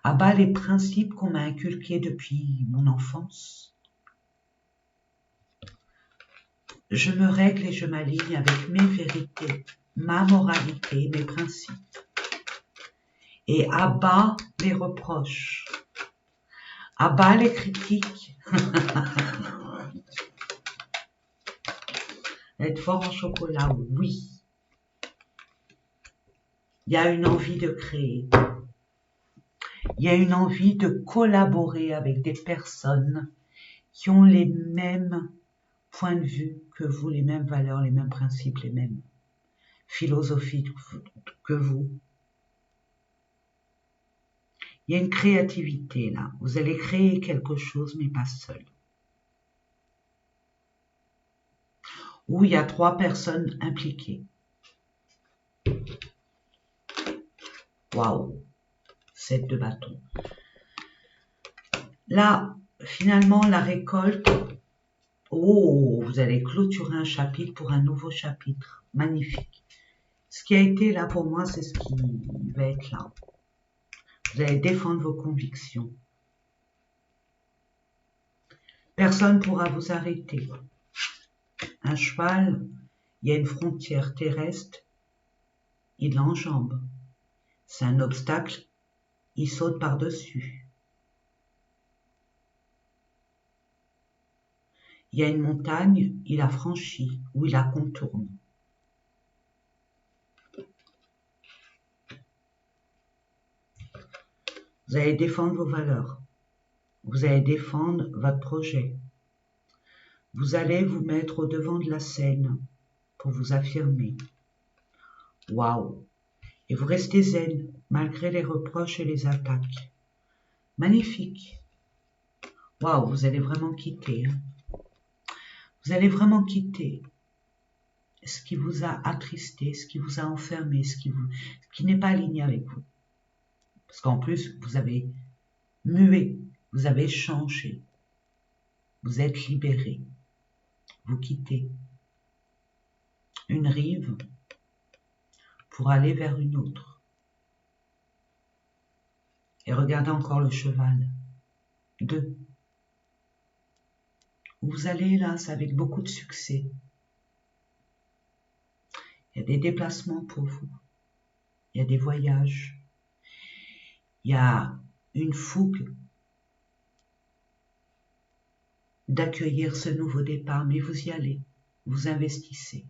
À bas les principes qu'on m'a inculqués depuis mon enfance. Je me règle et je m'aligne avec mes vérités, ma moralité, mes principes. Et à bas les reproches. À bas les critiques. Être fort en chocolat, oui. Il y a une envie de créer. Il y a une envie de collaborer avec des personnes qui ont les mêmes points de vue que vous, les mêmes valeurs, les mêmes principes, les mêmes philosophies que vous. Il y a une créativité là. Vous allez créer quelque chose, mais pas seul. Où il y a 3 personnes impliquées. Waouh! 7 de bâton. Là, finalement, la récolte. Oh, vous allez clôturer un chapitre pour un nouveau chapitre. Magnifique. Ce qui a été là pour moi, c'est ce qui va être là. Vous allez défendre vos convictions. Personne ne pourra vous arrêter. Un cheval, il y a une frontière terrestre, il l'enjambe. C'est un obstacle, il saute par-dessus. Il y a une montagne, il la franchit ou il la contourne. Vous allez défendre vos valeurs. Vous allez défendre votre projet. Vous allez vous mettre au devant de la scène pour vous affirmer. Waouh! Et vous restez zen malgré les reproches et les attaques. Magnifique! Waouh, vous allez vraiment quitter. Vous allez vraiment quitter ce qui vous a attristé, ce qui vous a enfermé, ce qui n'est pas aligné avec vous. Parce qu'en plus, vous avez mué, vous avez changé. Vous êtes libéré. Vous quittez une rive pour aller vers une autre. Et regardez encore le cheval. 2. Vous allez là, c'est avec beaucoup de succès. Il y a des déplacements pour vous. Il y a des voyages. Il y a une fougue d'accueillir ce nouveau départ, mais vous y allez. Vous investissez.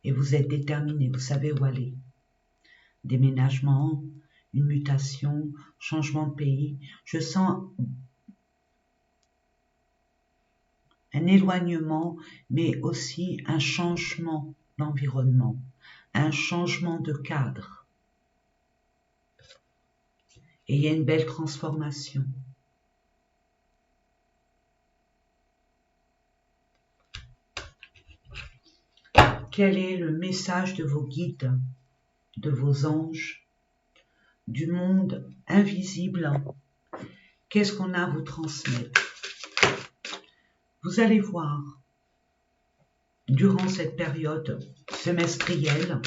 Et vous êtes déterminé, vous savez où aller. Déménagement, une mutation, changement de pays. Je sens un éloignement, mais aussi un changement d'environnement, un changement de cadre. Et il y a une belle transformation. Quel est le message de vos guides, de vos anges, du monde invisible? Qu'est-ce qu'on a à vous transmettre? Vous allez voir, durant cette période semestrielle,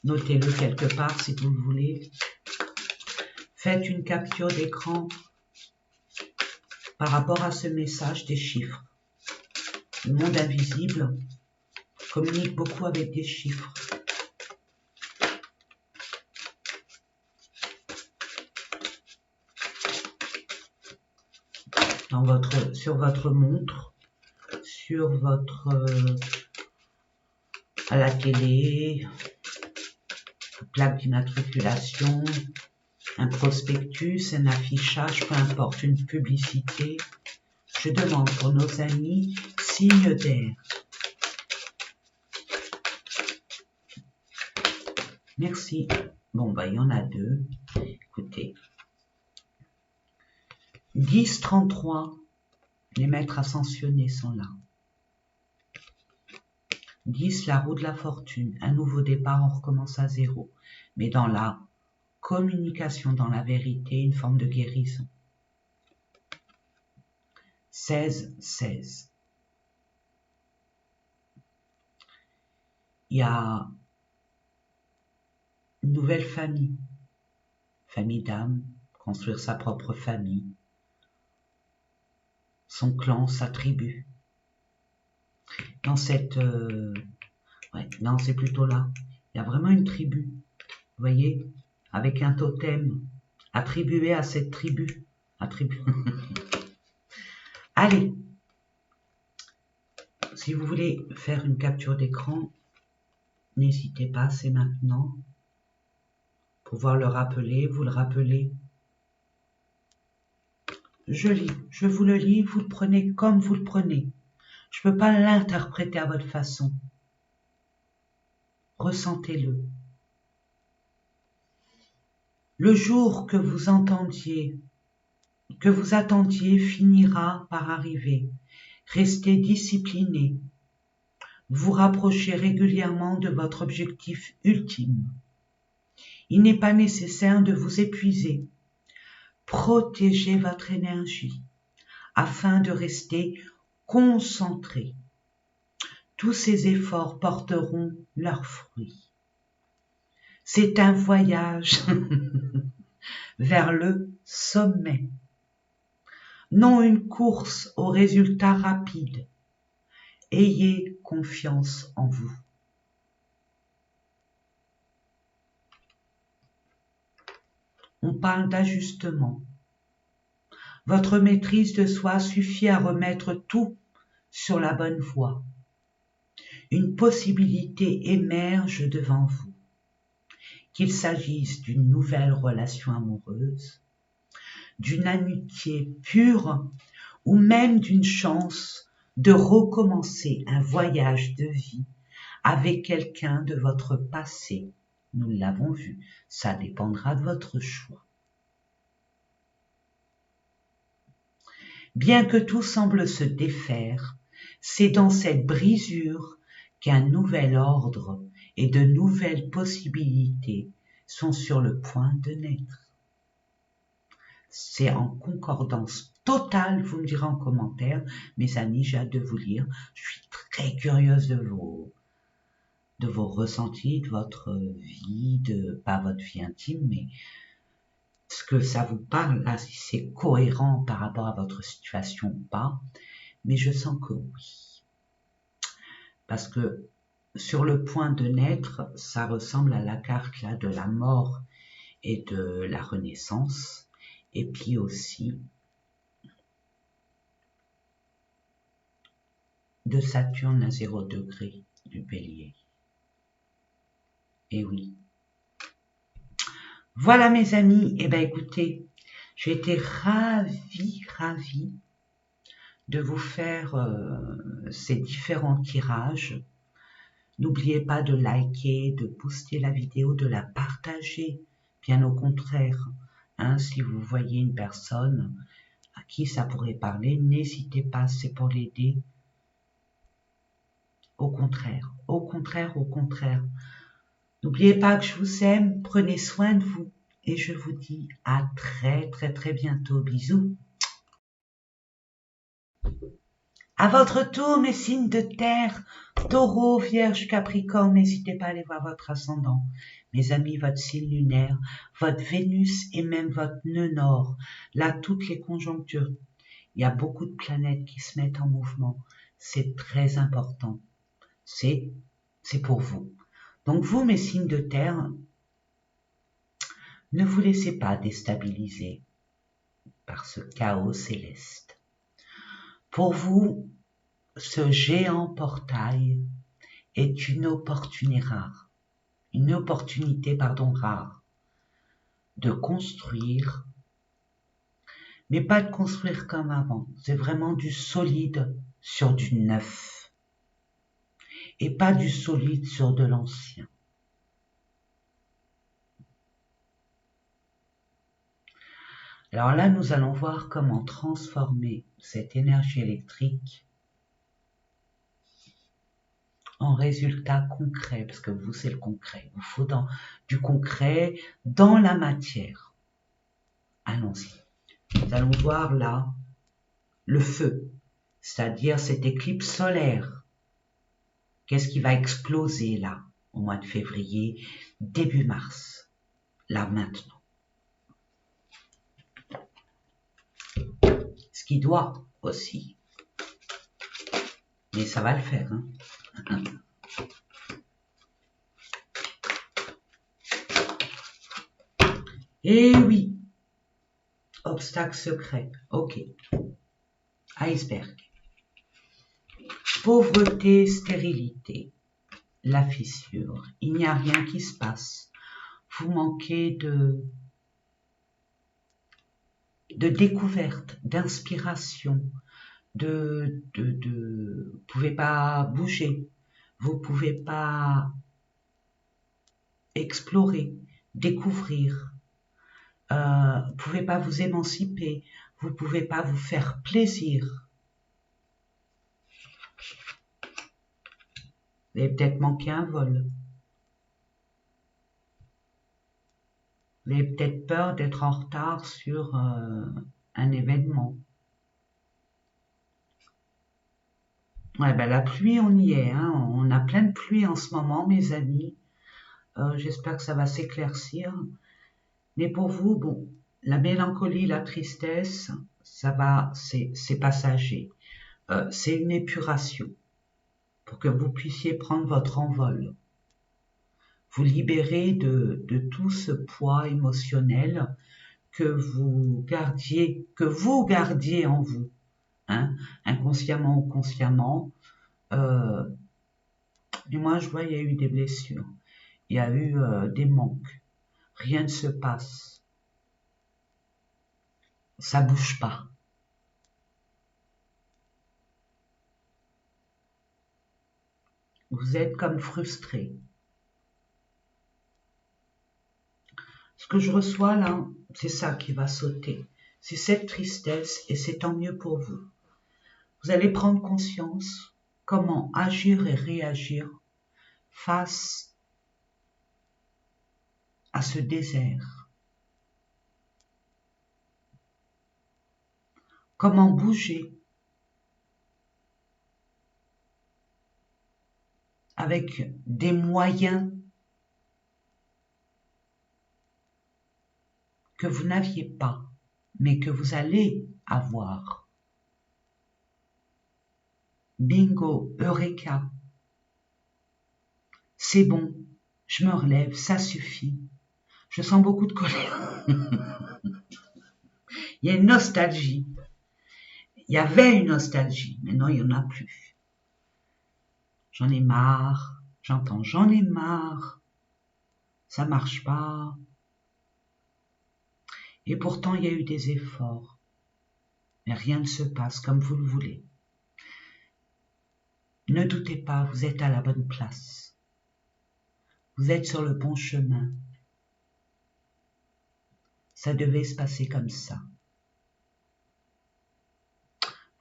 notez-le quelque part si vous le voulez, faites une capture d'écran par rapport à ce message des chiffres. Le monde invisible communique beaucoup avec des chiffres. Sur votre montre, sur votre à la télé, plaque d'immatriculation, un prospectus, un affichage, peu importe, une publicité. Je demande pour nos amis signe d'air. Merci. Bon, bah, il y en a 2. Écoutez. 10-33, les maîtres ascensionnés sont là. 10, la roue de la fortune. Un nouveau départ, on recommence à 0. Mais dans la communication, dans la vérité, une forme de guérison. 16. Il y a une nouvelle famille. Famille d'âme, construire sa propre famille. Son clan, sa tribu. Dans cette... non, c'est plutôt là. Il y a vraiment une tribu. Vous voyez, avec un totem attribué à cette tribu. Allez, si vous voulez faire une capture d'écran, n'hésitez pas, c'est maintenant. Pouvoir le rappeler, vous le rappelez. Je lis, je vous le lis, vous le prenez comme vous le prenez. Je ne peux pas l'interpréter à votre façon. Ressentez-le. Le jour que vous attendiez finira par arriver. Restez discipliné. Vous rapprochez régulièrement de votre objectif ultime. Il n'est pas nécessaire de vous épuiser. Protégez votre énergie afin de rester concentré. Tous ces efforts porteront leurs fruits. C'est un voyage vers le sommet, non une course aux résultats rapides. Ayez confiance en vous. On parle d'ajustement. Votre maîtrise de soi suffit à remettre tout sur la bonne voie. Une possibilité émerge devant vous. Qu'il s'agisse d'une nouvelle relation amoureuse, d'une amitié pure ou même d'une chance de recommencer un voyage de vie avec quelqu'un de votre passé. Nous l'avons vu, ça dépendra de votre choix. Bien que tout semble se défaire, c'est dans cette brisure qu'un nouvel ordre et de nouvelles possibilités sont sur le point de naître. C'est en concordance totale, vous me direz en commentaire, mes amis, j'ai hâte de vous lire. Je suis très curieuse de vos ressentis, de votre vie, pas votre vie intime, mais ce que ça vous parle, là, si c'est cohérent par rapport à votre situation ou pas, mais je sens que oui. Parce que sur le point de naître, ça ressemble à la carte là de la mort et de la renaissance, et puis aussi de Saturne à 0 degré du Bélier. Et oui. Voilà mes amis, et écoutez, j'ai été ravie de vous faire ces différents tirages. N'oubliez pas de liker, de booster la vidéo, de la partager. Bien au contraire, si vous voyez une personne à qui ça pourrait parler, n'hésitez pas, c'est pour l'aider. Au contraire. N'oubliez pas que je vous aime, prenez soin de vous et je vous dis à très bientôt. Bisous. À votre tour, mes signes de terre, Taureau, Vierge, Capricorne, n'hésitez pas à aller voir votre ascendant. Mes amis, votre signe lunaire, votre Vénus et même votre nœud nord. Là, toutes les conjonctures. Il y a beaucoup de planètes qui se mettent en mouvement. C'est très important. C'est pour vous. Donc vous, mes signes de terre, ne vous laissez pas déstabiliser par ce chaos céleste. Pour vous, ce géant portail est une opportunité rare de construire, mais pas de construire comme avant. C'est vraiment du solide sur du neuf et pas du solide sur de l'ancien. Alors là, nous allons voir comment transformer cette énergie électrique en résultat concret, parce que vous, c'est le concret. Il vous faut du concret dans la matière. Allons-y. Nous allons voir là le feu, c'est-à-dire cette éclipse solaire. Qu'est-ce qui va exploser là, au mois de février, début mars, là maintenant. Ce qui doit aussi. Mais ça va le faire. Et oui. Obstacle secret. Ok. Iceberg. Pauvreté, stérilité. La fissure. Il n'y a rien qui se passe. Vous manquez de découverte, d'inspiration, vous pouvez pas bouger, vous pouvez pas explorer, découvrir, vous pouvez pas vous émanciper, vous pouvez pas vous faire plaisir. Vous avez peut-être manqué un vol. Vous avez peut-être peur d'être en retard sur un événement. Ouais, la pluie, on y est. On a plein de pluie en ce moment, mes amis. J'espère que ça va s'éclaircir. Mais pour vous, bon, la mélancolie, la tristesse, ça va, c'est passager. C'est une épuration pour que vous puissiez prendre votre envol. Vous libérer de tout ce poids émotionnel que vous gardiez en vous, hein, inconsciemment ou consciemment. Du moins, je vois, il y a eu des blessures, il y a eu des manques. Rien ne se passe. Ça bouge pas. Vous êtes comme frustré. Ce que je reçois là, c'est ça qui va sauter. C'est cette tristesse et c'est tant mieux pour vous. Vous allez prendre conscience comment agir et réagir face à ce désert. Comment bouger avec des moyens que vous n'aviez pas, mais que vous allez avoir. Bingo, Eureka. C'est bon, je me relève, ça suffit. Je sens beaucoup de colère. Il y a une nostalgie. Il y avait une nostalgie, maintenant il n'y en a plus. J'en ai marre, j'entends j'en ai marre, ça marche pas. Et pourtant il y a eu des efforts, mais rien ne se passe comme vous le voulez. Ne doutez pas, vous êtes à la bonne place. Vous êtes sur le bon chemin. Ça devait se passer comme ça.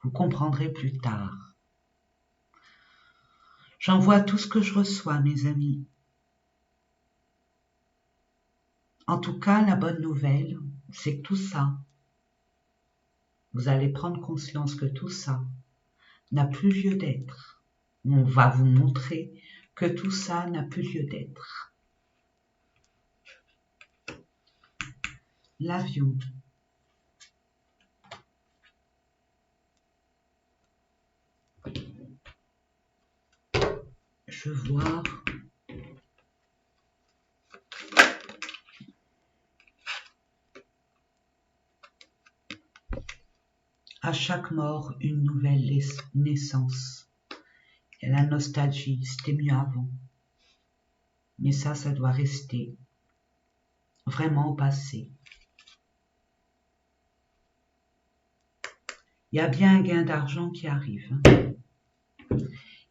Vous comprendrez plus tard. J'envoie tout ce que je reçois, mes amis. En tout cas, la bonne nouvelle, c'est que tout ça, vous allez prendre conscience que tout ça n'a plus lieu d'être. On va vous montrer que tout ça n'a plus lieu d'être. L'avion. Je vois à chaque mort une nouvelle naissance. Et la nostalgie, c'était mieux avant. Mais ça doit rester vraiment au passé. Il y a bien un gain d'argent qui arrive.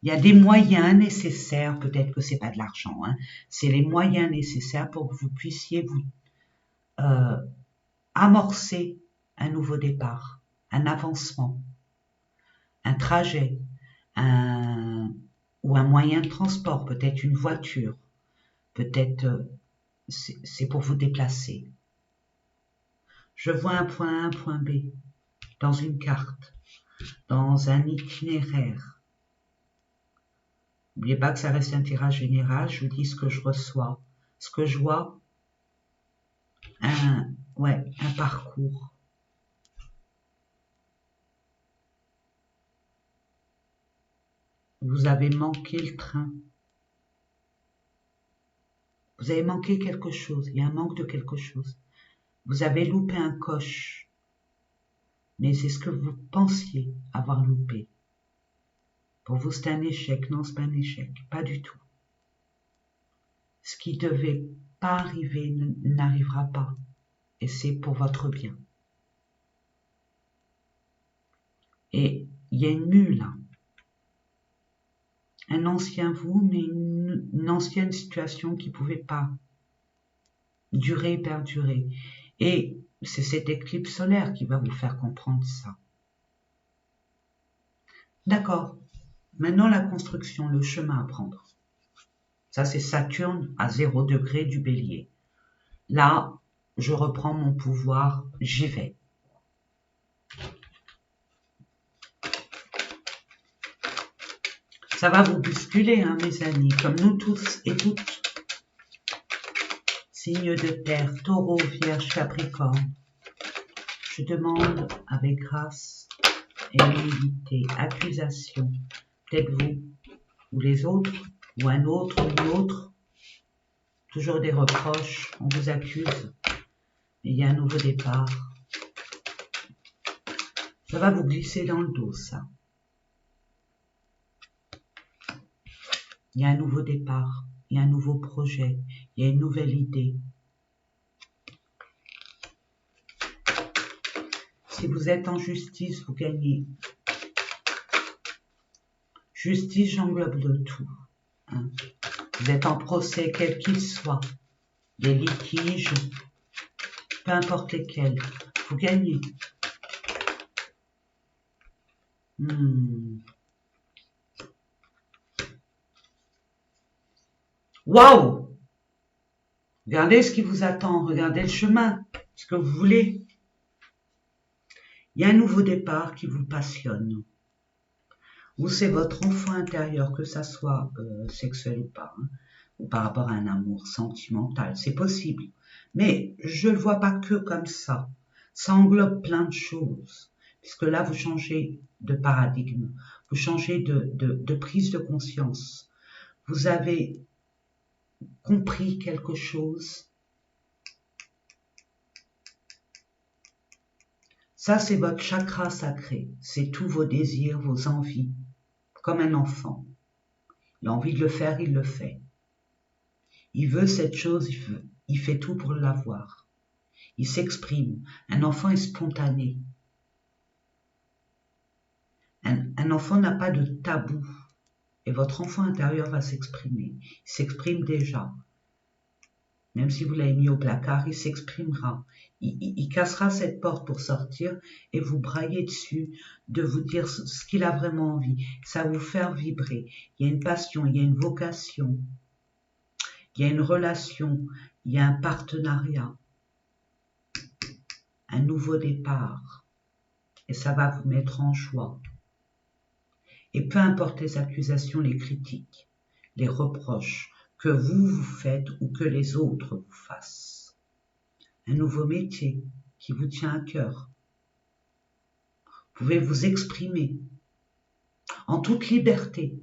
Il y a des moyens nécessaires, peut-être que c'est pas de l'argent, hein, c'est les moyens nécessaires pour que vous puissiez vous amorcer un nouveau départ, un avancement, un trajet, ou un moyen de transport, peut-être une voiture, peut-être c'est pour vous déplacer. Je vois un point A, un point B, dans une carte, dans un itinéraire. N'oubliez pas que ça reste un tirage général, je vous dis ce que je reçois, ce que je vois, un parcours. Vous avez manqué le train. Vous avez manqué quelque chose, il y a un manque de quelque chose. Vous avez loupé un coche, mais c'est ce que vous pensiez avoir loupé. Pour vous, c'est un échec. Non, c'est pas un échec, pas du tout. Ce qui devait pas arriver n'arrivera pas, et c'est pour votre bien. Et il y a une mue là. Un ancien vous, mais une ancienne situation qui pouvait pas durer, perdurer. Et c'est cette éclipse solaire qui va vous faire comprendre ça. D'accord. Maintenant, la construction, le chemin à prendre. Ça, c'est Saturne à 0 degré du Bélier. Là, je reprends mon pouvoir, j'y vais. Ça va vous bousculer, hein, mes amis, comme nous tous et toutes. Signe de terre, taureau, vierge, capricorne. Je demande avec grâce et humilité, accusation, peut-être vous, ou les autres, ou un autre, ou une autre, toujours des reproches, on vous accuse. Il y a un nouveau départ. Ça va vous glisser dans le dos, ça. Il y a un nouveau départ. Il y a un nouveau projet. Il y a une nouvelle idée. Si vous êtes en justice, vous gagnez. Justice, j'englobe le tout. Hein. Vous êtes en procès, quel qu'il soit. Des litiges, peu importe lesquels. Vous gagnez. Waouh! Regardez ce qui vous attend. Regardez le chemin. Ce que vous voulez. Il y a un nouveau départ qui vous passionne. Ou c'est votre enfant intérieur, que ça soit sexuel ou pas, hein, ou par rapport à un amour sentimental, c'est possible. Mais je ne le vois pas que comme ça. Ça englobe plein de choses. Puisque là, vous changez de paradigme, vous changez de prise de conscience. Vous avez compris quelque chose. Ça, c'est votre chakra sacré. C'est tous vos désirs, vos envies. Comme un enfant. Il a envie de le faire, il le fait. Il veut cette chose, il fait tout pour l'avoir. Il s'exprime. Un enfant est spontané. Un enfant n'a pas de tabou. Et votre enfant intérieur va s'exprimer. Il s'exprime déjà. Même si vous l'avez mis au placard, il s'exprimera. Il cassera cette porte pour sortir et vous brailler dessus, de vous dire ce qu'il a vraiment envie. Ça va vous faire vibrer. Il y a une passion, il y a une vocation. Il y a une relation, il y a un partenariat, un nouveau départ. Et ça va vous mettre en joie. Et peu importe les accusations, les critiques, les reproches que vous faites ou que les autres vous fassent. Un nouveau métier qui vous tient à cœur. Vous pouvez vous exprimer en toute liberté.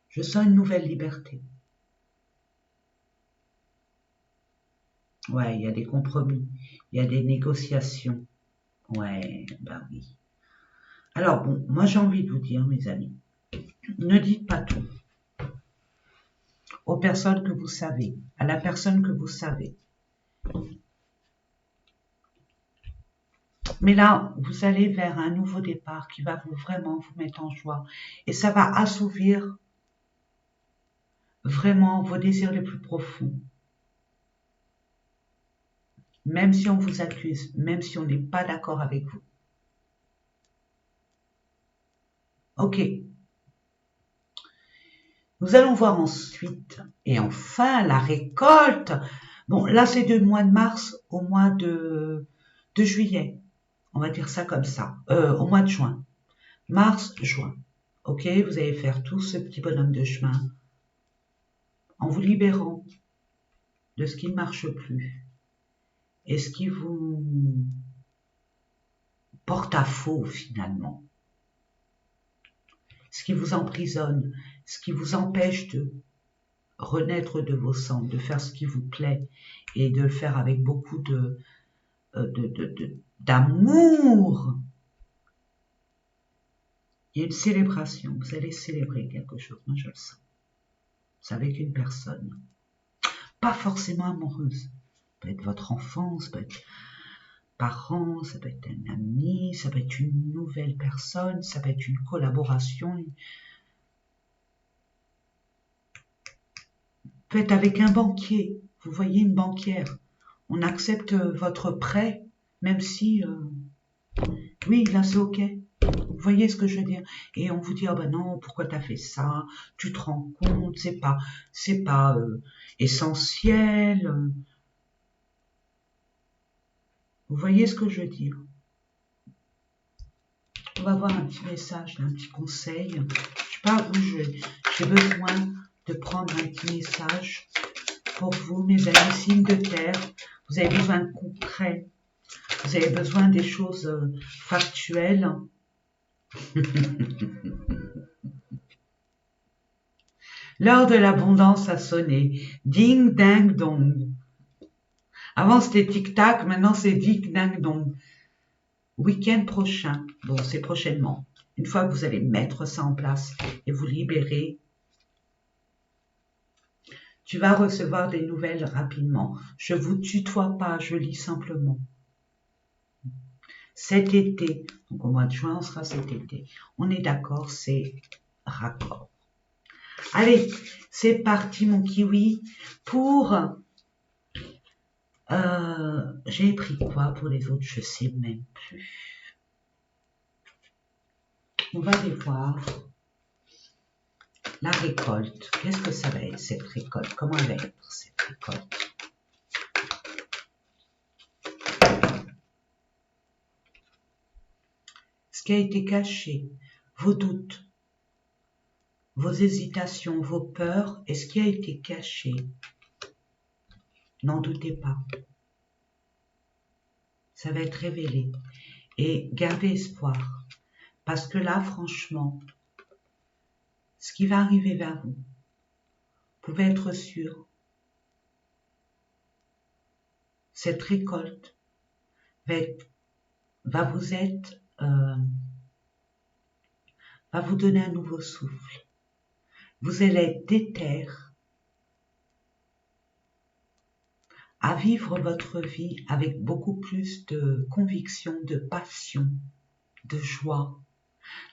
Je sens une nouvelle liberté. Ouais, il y a des compromis, il y a des négociations. Ouais, ben oui. Alors bon, moi j'ai envie de vous dire, mes amis, ne dites pas tout aux personnes que vous savez, à la personne que vous savez. Mais là, vous allez vers un nouveau départ qui va vraiment vous mettre en joie. Et ça va assouvir vraiment vos désirs les plus profonds. Même si on vous accuse, même si on n'est pas d'accord avec vous. Ok. Nous allons voir ensuite, et enfin, la récolte. Bon, là, c'est du mois de mars au mois de juillet. On va dire ça comme ça. Au mois de juin. Mars, juin. Ok, vous allez faire tout ce petit bonhomme de chemin en vous libérant de ce qui ne marche plus et ce qui vous porte à faux finalement. Ce qui vous emprisonne, ce qui vous empêche de renaître de vos cendres, de faire ce qui vous plaît et de le faire avec beaucoup d'amour. Il y a une célébration, vous allez célébrer quelque chose, moi je le sens. C'est avec une personne, pas forcément amoureuse. Ça peut être votre enfance, ça peut être parents, ça peut être un ami, ça peut être une nouvelle personne, ça peut être une collaboration. Peut être avec un banquier, vous voyez une banquière. On accepte votre prêt, même si, oui, là c'est ok. Vous voyez ce que je veux dire? Et on vous dit, oh ben non, pourquoi t'as fait ça? Tu te rends compte, c'est pas essentiel. Vous voyez ce que je veux dire? On va voir un petit message, un petit conseil. Je sais pas où j'ai besoin de prendre un petit message pour vous, mes amis, signes de terre. Vous avez besoin de concret. Vous avez besoin des choses factuelles. L'heure de l'abondance a sonné. Ding, ding, dong. Avant, c'était tic-tac, maintenant, c'est ding, ding, dong. Week-end prochain, bon, c'est prochainement. Une fois que vous allez mettre ça en place et vous libérer, tu vas recevoir des nouvelles rapidement. Je vous tutoie pas, je lis simplement. Cet été, donc au mois de juin, on sera cet été. On est d'accord, c'est raccord. Allez, c'est parti mon kiwi pour... j'ai pris quoi pour les autres, je sais même plus. On va aller voir la récolte. Qu'est-ce que ça va être cette récolte? Comment elle va être cette récolte? Ce qui a été caché, vos doutes, vos hésitations, vos peurs et ce qui a été caché. N'en doutez pas. Ça va être révélé. Et gardez espoir. Parce que là, franchement, ce qui va arriver vers vous, vous pouvez être sûr, cette récolte va vous donner un nouveau souffle. Vous allez être déter à vivre votre vie avec beaucoup plus de conviction, de passion, de joie,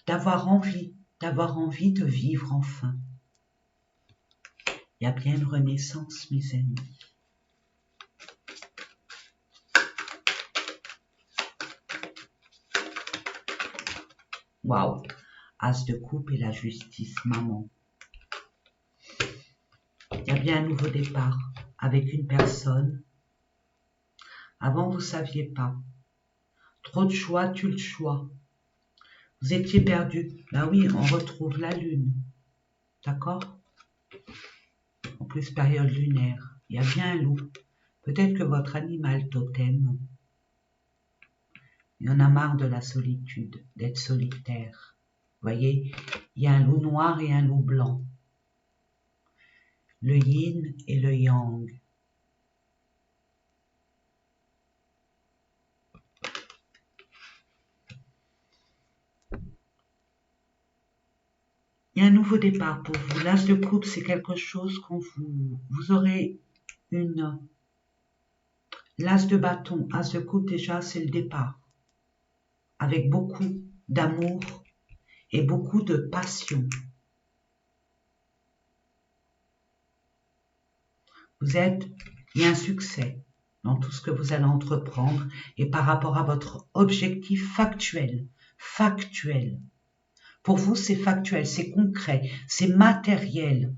d'avoir envie de vivre enfin. Il y a bien une renaissance, mes amis. Waouh! As de coupe et la justice, maman. Il y a bien un nouveau départ avec une personne. Avant, vous ne saviez pas. Trop de choix, tue le choix. Vous étiez perdu. Ben oui, on retrouve la lune. D'accord? En plus, période lunaire. Il y a bien un loup. Peut-être que votre animal totem, il en a marre de la solitude, d'être solitaire. Vous voyez, il y a un loup noir et un loup blanc. Le yin et le yang. Il y a un nouveau départ pour vous. L'as de coupe, c'est quelque chose qu'on vous aurez une... L'as de bâton, as de coupe, déjà, c'est le départ. Avec beaucoup d'amour et beaucoup de passion. Il y a un succès dans tout ce que vous allez entreprendre et par rapport à votre objectif factuel. Factuel. Pour vous, c'est factuel, c'est concret, c'est matériel.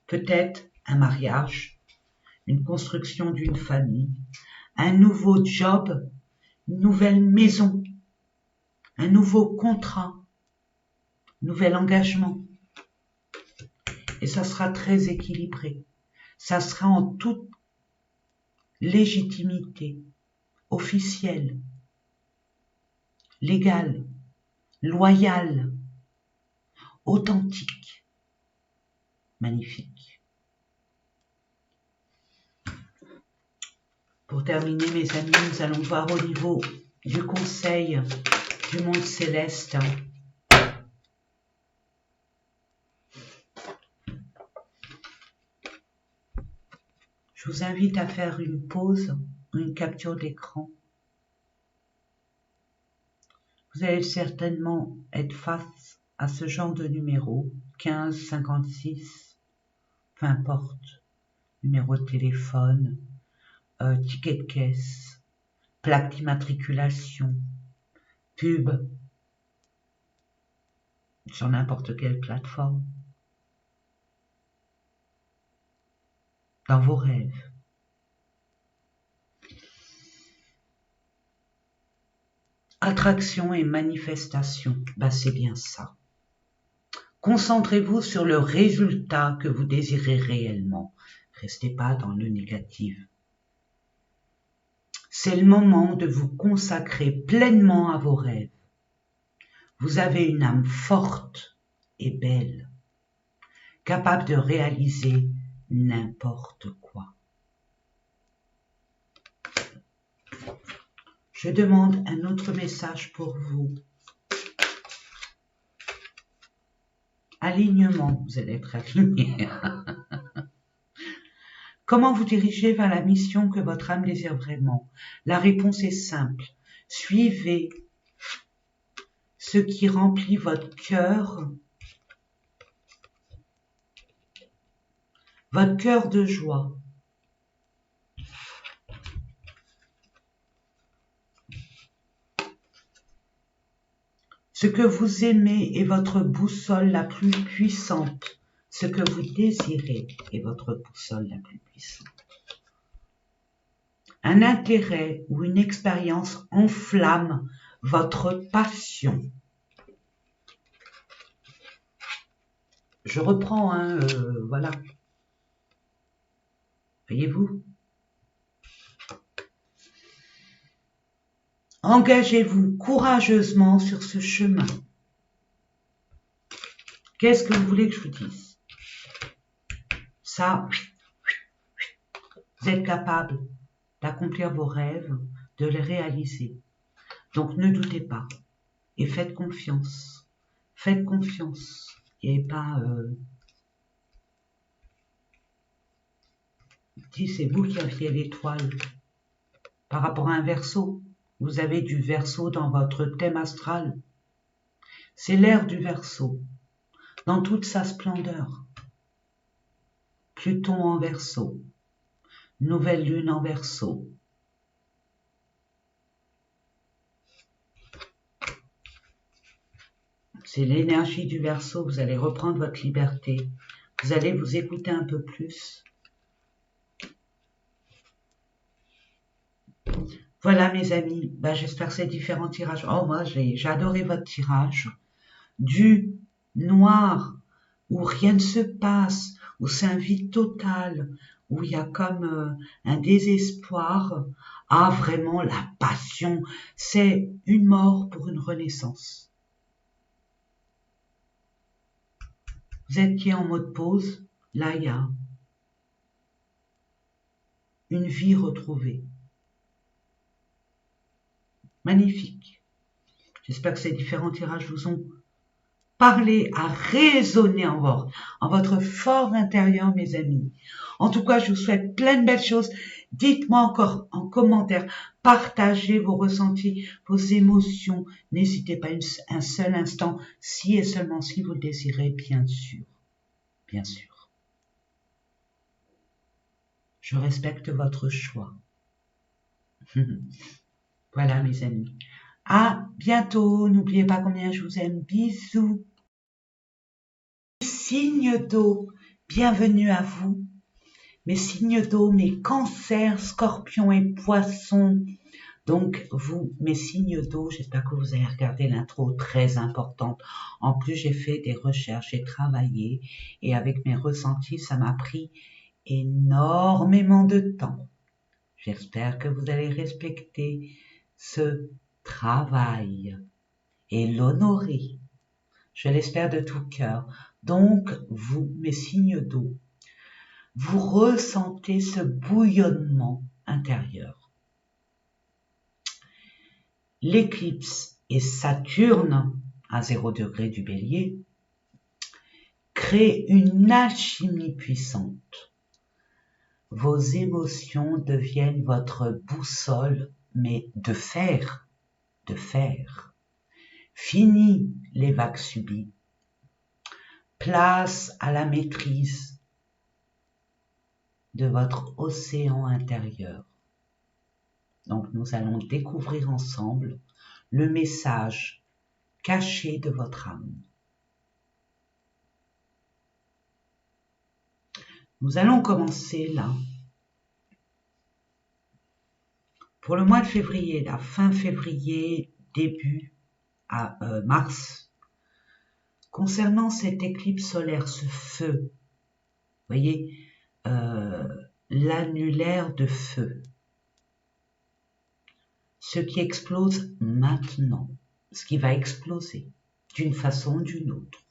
Peut-être un mariage, une construction d'une famille, un nouveau job, une nouvelle maison, un nouveau contrat, un nouvel engagement. Et ça sera très équilibré. Ça sera en toute légitimité, officielle, légale, loyale, authentique, magnifique. Pour terminer, mes amis, nous allons voir au niveau du conseil du monde céleste. Je vous invite à faire une pause, une capture d'écran. Vous allez certainement être face à ce genre de numéro, 15, 56, peu importe, numéro de téléphone, ticket de caisse, plaque d'immatriculation, pub, sur n'importe quelle plateforme, dans vos rêves. Attraction et manifestation, c'est bien ça. Concentrez-vous sur le résultat que vous désirez réellement. Restez pas dans le négatif. C'est le moment de vous consacrer pleinement à vos rêves. Vous avez une âme forte et belle capable de réaliser n'importe quoi. Je demande un autre message pour vous. Alignement, vous allez être aligné. Comment vous diriger vers la mission que votre âme désire vraiment? La réponse est simple. Suivez ce qui remplit votre cœur de joie. Ce que vous aimez est votre boussole la plus puissante. Ce que vous désirez est votre boussole la plus puissante. Un intérêt ou une expérience enflamme votre passion. Je reprends, voilà. Voyez-vous? Engagez-vous courageusement sur ce chemin. Qu'est-ce que vous voulez que je vous dise? Ça, vous êtes capable d'accomplir vos rêves, de les réaliser. Donc ne doutez pas et faites confiance. Faites confiance et pas... Si c'est vous qui aviez l'étoile par rapport à un Verseau, vous avez du Verseau dans votre thème astral. C'est l'ère du Verseau, dans toute sa splendeur. Pluton en Verseau, nouvelle lune en Verseau. C'est l'énergie du Verseau, vous allez reprendre votre liberté. Vous allez vous écouter un peu plus. Voilà mes amis, j'espère que ces différents tirages... Oh moi j'ai adoré votre tirage. Du noir, où rien ne se passe, où c'est un vide total, où il y a comme un désespoir, à vraiment la passion. C'est une mort pour une renaissance. Vous êtes qui en mode pause? Là, il y a une vie retrouvée. Magnifique. J'espère que ces différents tirages vous ont parlé, à résonner en votre fort intérieur, mes amis. En tout cas, je vous souhaite plein de belles choses. Dites-moi encore en commentaire, partagez vos ressentis, vos émotions. N'hésitez pas un seul instant, si et seulement si vous le désirez, bien sûr. Bien sûr. Je respecte votre choix. Voilà, mes amis. À bientôt. N'oubliez pas combien je vous aime. Bisous. Signes d'eau, bienvenue à vous. Mes signes d'eau, mes cancers, scorpions et poissons. Donc, vous, mes signes d'eau, j'espère que vous avez regardé l'intro, très importante. En plus, j'ai fait des recherches, j'ai travaillé et avec mes ressentis, ça m'a pris énormément de temps. J'espère que vous allez respecter ce travail et l'honorer. Je l'espère de tout cœur. Donc, vous, mes signes d'eau, vous ressentez ce bouillonnement intérieur. L'éclipse et Saturne, à 0 degré du Bélier, créent une alchimie puissante. Vos émotions deviennent votre boussole, mais de fer, de fer. Fini les vagues subies. Place à la maîtrise de votre océan intérieur. Donc nous allons découvrir ensemble le message caché de votre âme. Nous allons commencer là. Pour le mois de février, la fin février, début à mars, concernant cette éclipse solaire, ce feu, vous voyez, l'annulaire de feu, ce qui explose maintenant, ce qui va exploser d'une façon ou d'une autre.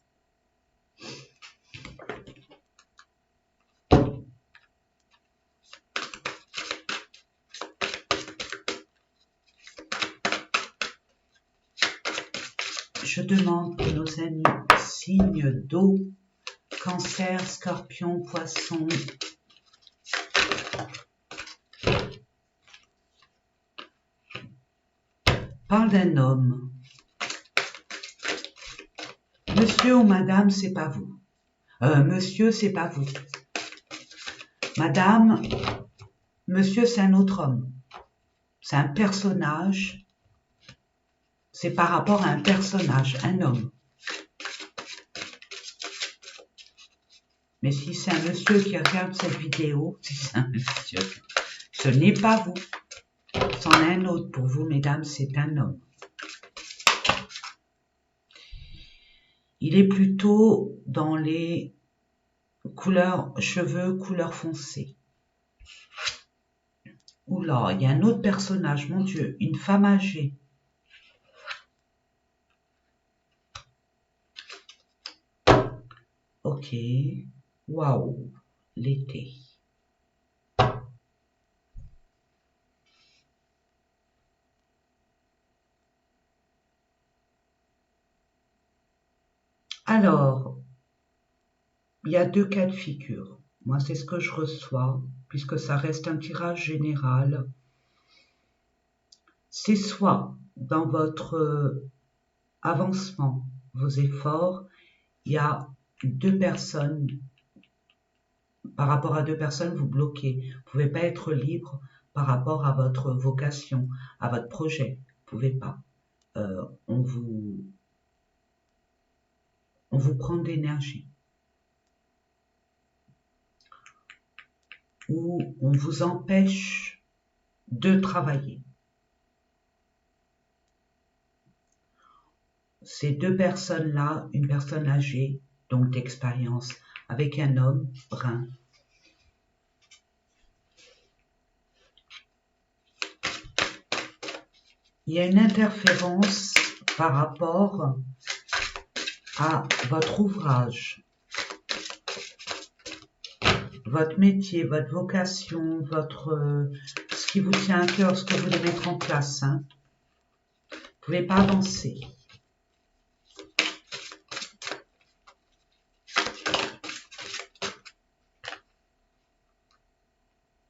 je demande que nos amis signes d'eau, Cancer, Scorpion, Poisson, parlent d'un homme. Monsieur ou madame, c'est pas vous. Monsieur, c'est pas vous. Madame, monsieur, c'est un autre homme. C'est un personnage. C'est par rapport à un personnage, un homme. Mais si c'est un monsieur qui regarde cette vidéo, si c'est un monsieur, ce n'est pas vous. C'en est un autre pour vous, mesdames, c'est un homme. Il est plutôt dans les couleurs cheveux, couleur foncée. Oula, il y a un autre personnage, mon Dieu, une femme âgée. Ok, waouh, l'été. Alors, il y a deux cas de figure. Moi, c'est ce que je reçois, puisque ça reste un tirage général. C'est soit dans votre avancement, vos efforts, il y a deux personnes, par rapport à deux personnes, vous bloquez. Vous ne pouvez pas être libre par rapport à votre vocation, à votre projet. Vous ne pouvez pas. On vous prend d'énergie. Ou on vous empêche de travailler. Ces deux personnes-là, une personne âgée, donc d'expérience, avec un homme brun. Il y a une interférence par rapport à votre ouvrage, votre métier, votre vocation, ce qui vous tient à cœur, ce que vous voulez mettre en place. Hein. Vous ne pouvez pas avancer.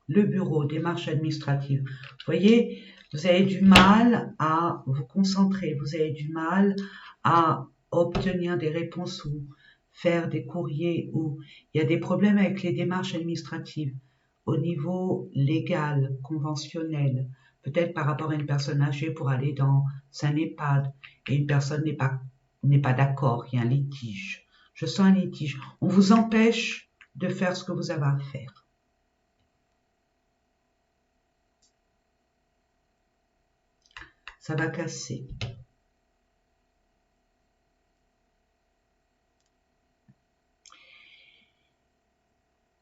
Le bureau, démarche administrative. Vous voyez, vous avez du mal à vous concentrer, vous avez du mal à obtenir des réponses ou faire des courriers, ou il y a des problèmes avec les démarches administratives au niveau légal, conventionnel, peut-être par rapport à une personne âgée pour aller dans un EHPAD et une personne n'est pas d'accord, il y a un litige. Je sens un litige. On vous empêche de faire ce que vous avez à faire. Ça va casser.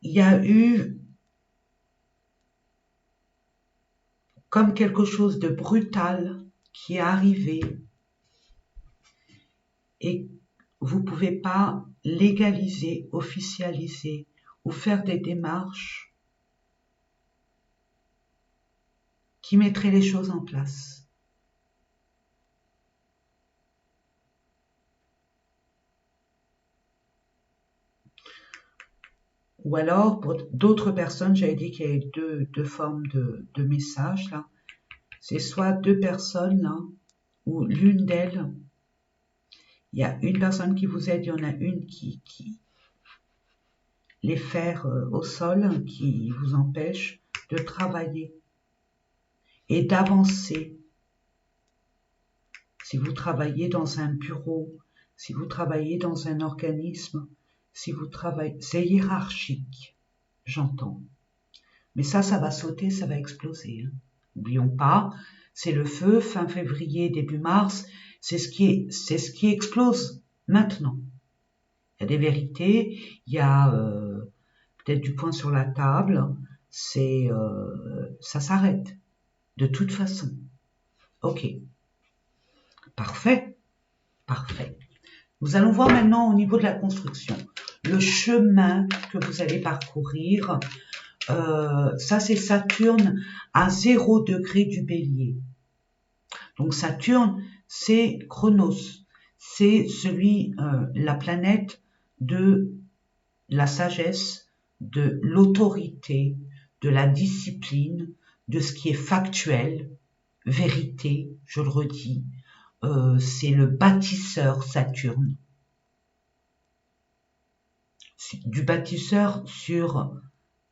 Il y a eu comme quelque chose de brutal qui est arrivé et vous ne pouvez pas légaliser, officialiser ou faire des démarches qui mettraient les choses en place. Ou alors, pour d'autres personnes, j'avais dit qu'il y avait deux formes de messages là. C'est soit deux personnes là, ou l'une d'elles, il y a une personne qui vous aide, il y en a une qui les fers au sol, qui vous empêche de travailler et d'avancer. Si vous travaillez dans un bureau, si vous travaillez dans un organisme, si vous travaillez, c'est hiérarchique, j'entends. Mais ça va sauter, ça va exploser. Hein. N'oublions pas, c'est le feu, fin février, début mars, c'est ce qui explose maintenant. Il y a des vérités, il y a peut-être du poing sur la table, ça s'arrête. De toute façon. Ok. Parfait. Parfait. Nous allons voir maintenant au niveau de la construction. Le chemin que vous allez parcourir, ça c'est Saturne à 0 degré du Bélier. Donc Saturne, c'est Chronos. c'est celui, la planète de la sagesse, de l'autorité, de la discipline, de ce qui est factuel, vérité, je le redis. C'est le bâtisseur Saturne. Du bâtisseur sur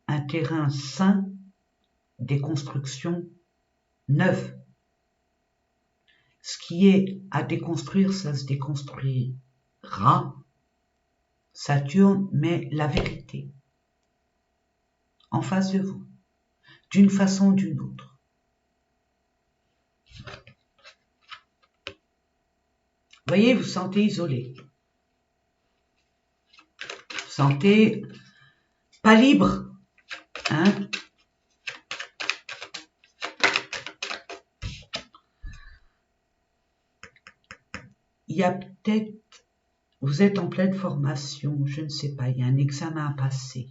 un terrain sain, des constructions neuves. Ce qui est à déconstruire, ça se déconstruira. Saturne met la vérité en face de vous, d'une façon ou d'une autre. Vous voyez, vous vous sentez isolé. Vous vous sentez pas libre. Hein? Il y a peut-être, vous êtes en pleine formation, je ne sais pas, il y a un examen à passer.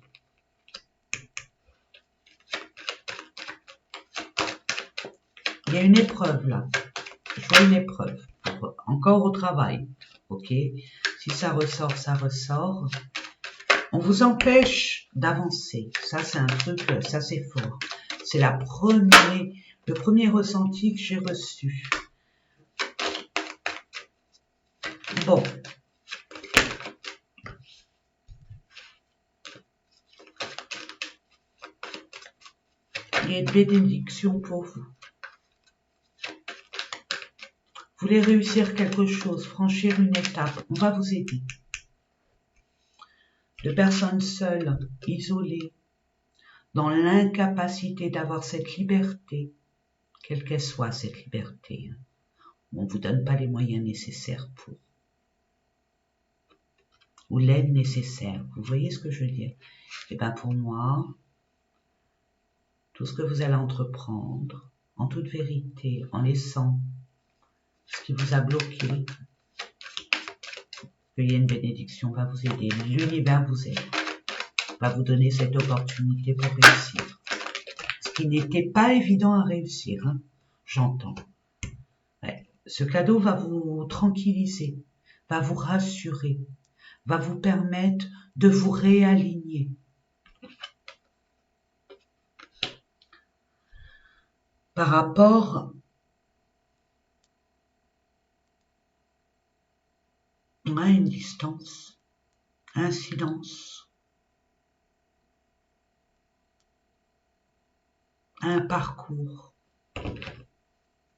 Il y a une épreuve là. Je vois une épreuve. Encore au travail. Ok. Si ça ressort, ça ressort. On vous empêche d'avancer. Ça, c'est un truc, ça c'est fort. C'est le premier ressenti que j'ai reçu. Bon. Il y a une bénédiction pour vous. Vous voulez réussir quelque chose, franchir une étape, on va vous aider. De personnes seules, isolées, dans l'incapacité d'avoir cette liberté, quelle qu'elle soit cette liberté. On ne vous donne pas les moyens nécessaires pour. Ou l'aide nécessaire. Vous voyez ce que je veux dire? Et bien pour moi, tout ce que vous allez entreprendre, en toute vérité, en laissant ce qui vous a bloqué, qu'il y ait une bénédiction, va vous aider. L'univers vous aide. Va vous donner cette opportunité pour réussir. Ce qui n'était pas évident à réussir, hein, j'entends. Ouais. Ce cadeau va vous tranquilliser, va vous rassurer, va vous permettre de vous réaligner. Par rapport à une distance, un silence, un parcours,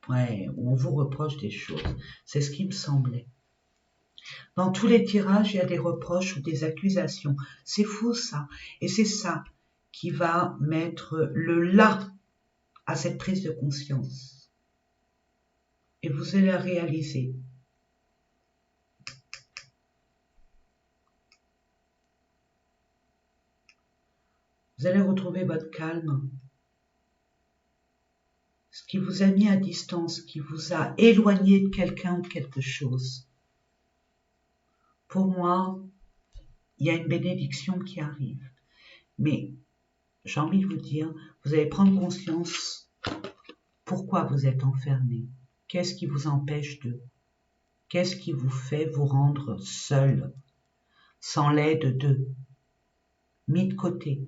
ouais, où on vous reproche des choses. C'est ce qui me semblait. Dans tous les tirages, il y a des reproches ou des accusations. C'est fou ça. Et c'est ça qui va mettre le là à cette prise de conscience. Et vous allez la réaliser. Vous allez retrouver votre calme. Ce qui vous a mis à distance, qui vous a éloigné de quelqu'un ou de quelque chose. Pour moi, il y a une bénédiction qui arrive. Mais j'ai envie de vous dire, vous allez prendre conscience pourquoi vous êtes enfermé. Qu'est-ce qui vous empêche de? Qu'est-ce qui vous fait vous rendre seul, sans l'aide d'eux, mis de côté?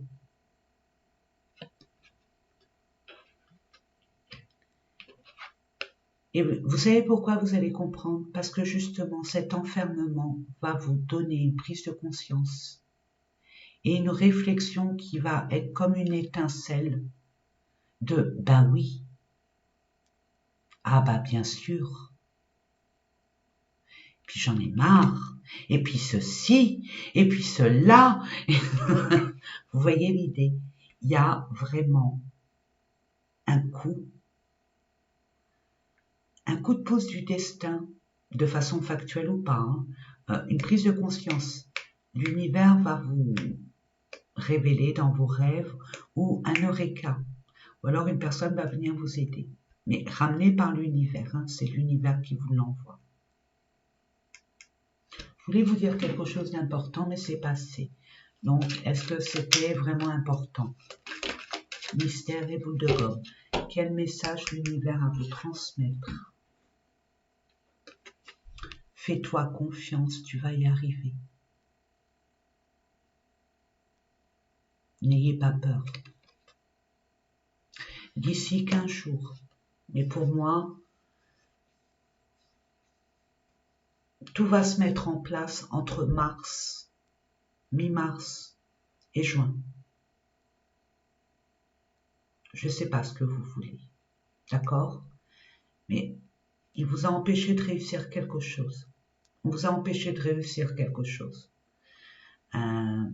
Et vous savez pourquoi vous allez comprendre? Parce que justement, cet enfermement va vous donner une prise de conscience et une réflexion qui va être comme une étincelle de « ben oui, ah bah bien sûr, puis j'en ai marre, et puis ceci, et puis cela. » Vous voyez l'idée? Il y a vraiment un coup de pouce du destin, de façon factuelle ou pas, hein, une prise de conscience. L'univers va vous révéler dans vos rêves ou un eureka. Ou alors une personne va venir vous aider. Mais ramené par l'univers, hein, c'est l'univers qui vous l'envoie. Je voulais vous dire quelque chose d'important, mais c'est passé. Donc, est-ce que c'était vraiment important? Mystère et boule de gomme. Quel message l'univers a à vous transmettre? Fais-toi confiance, tu vas y arriver. N'ayez pas peur. D'ici 15 jours. Mais pour moi, tout va se mettre en place entre mars, mi-mars et juin. Je ne sais pas ce que vous voulez. D'accord? Mais il vous a empêché de réussir quelque chose. On vous a empêché de réussir quelque chose. Ça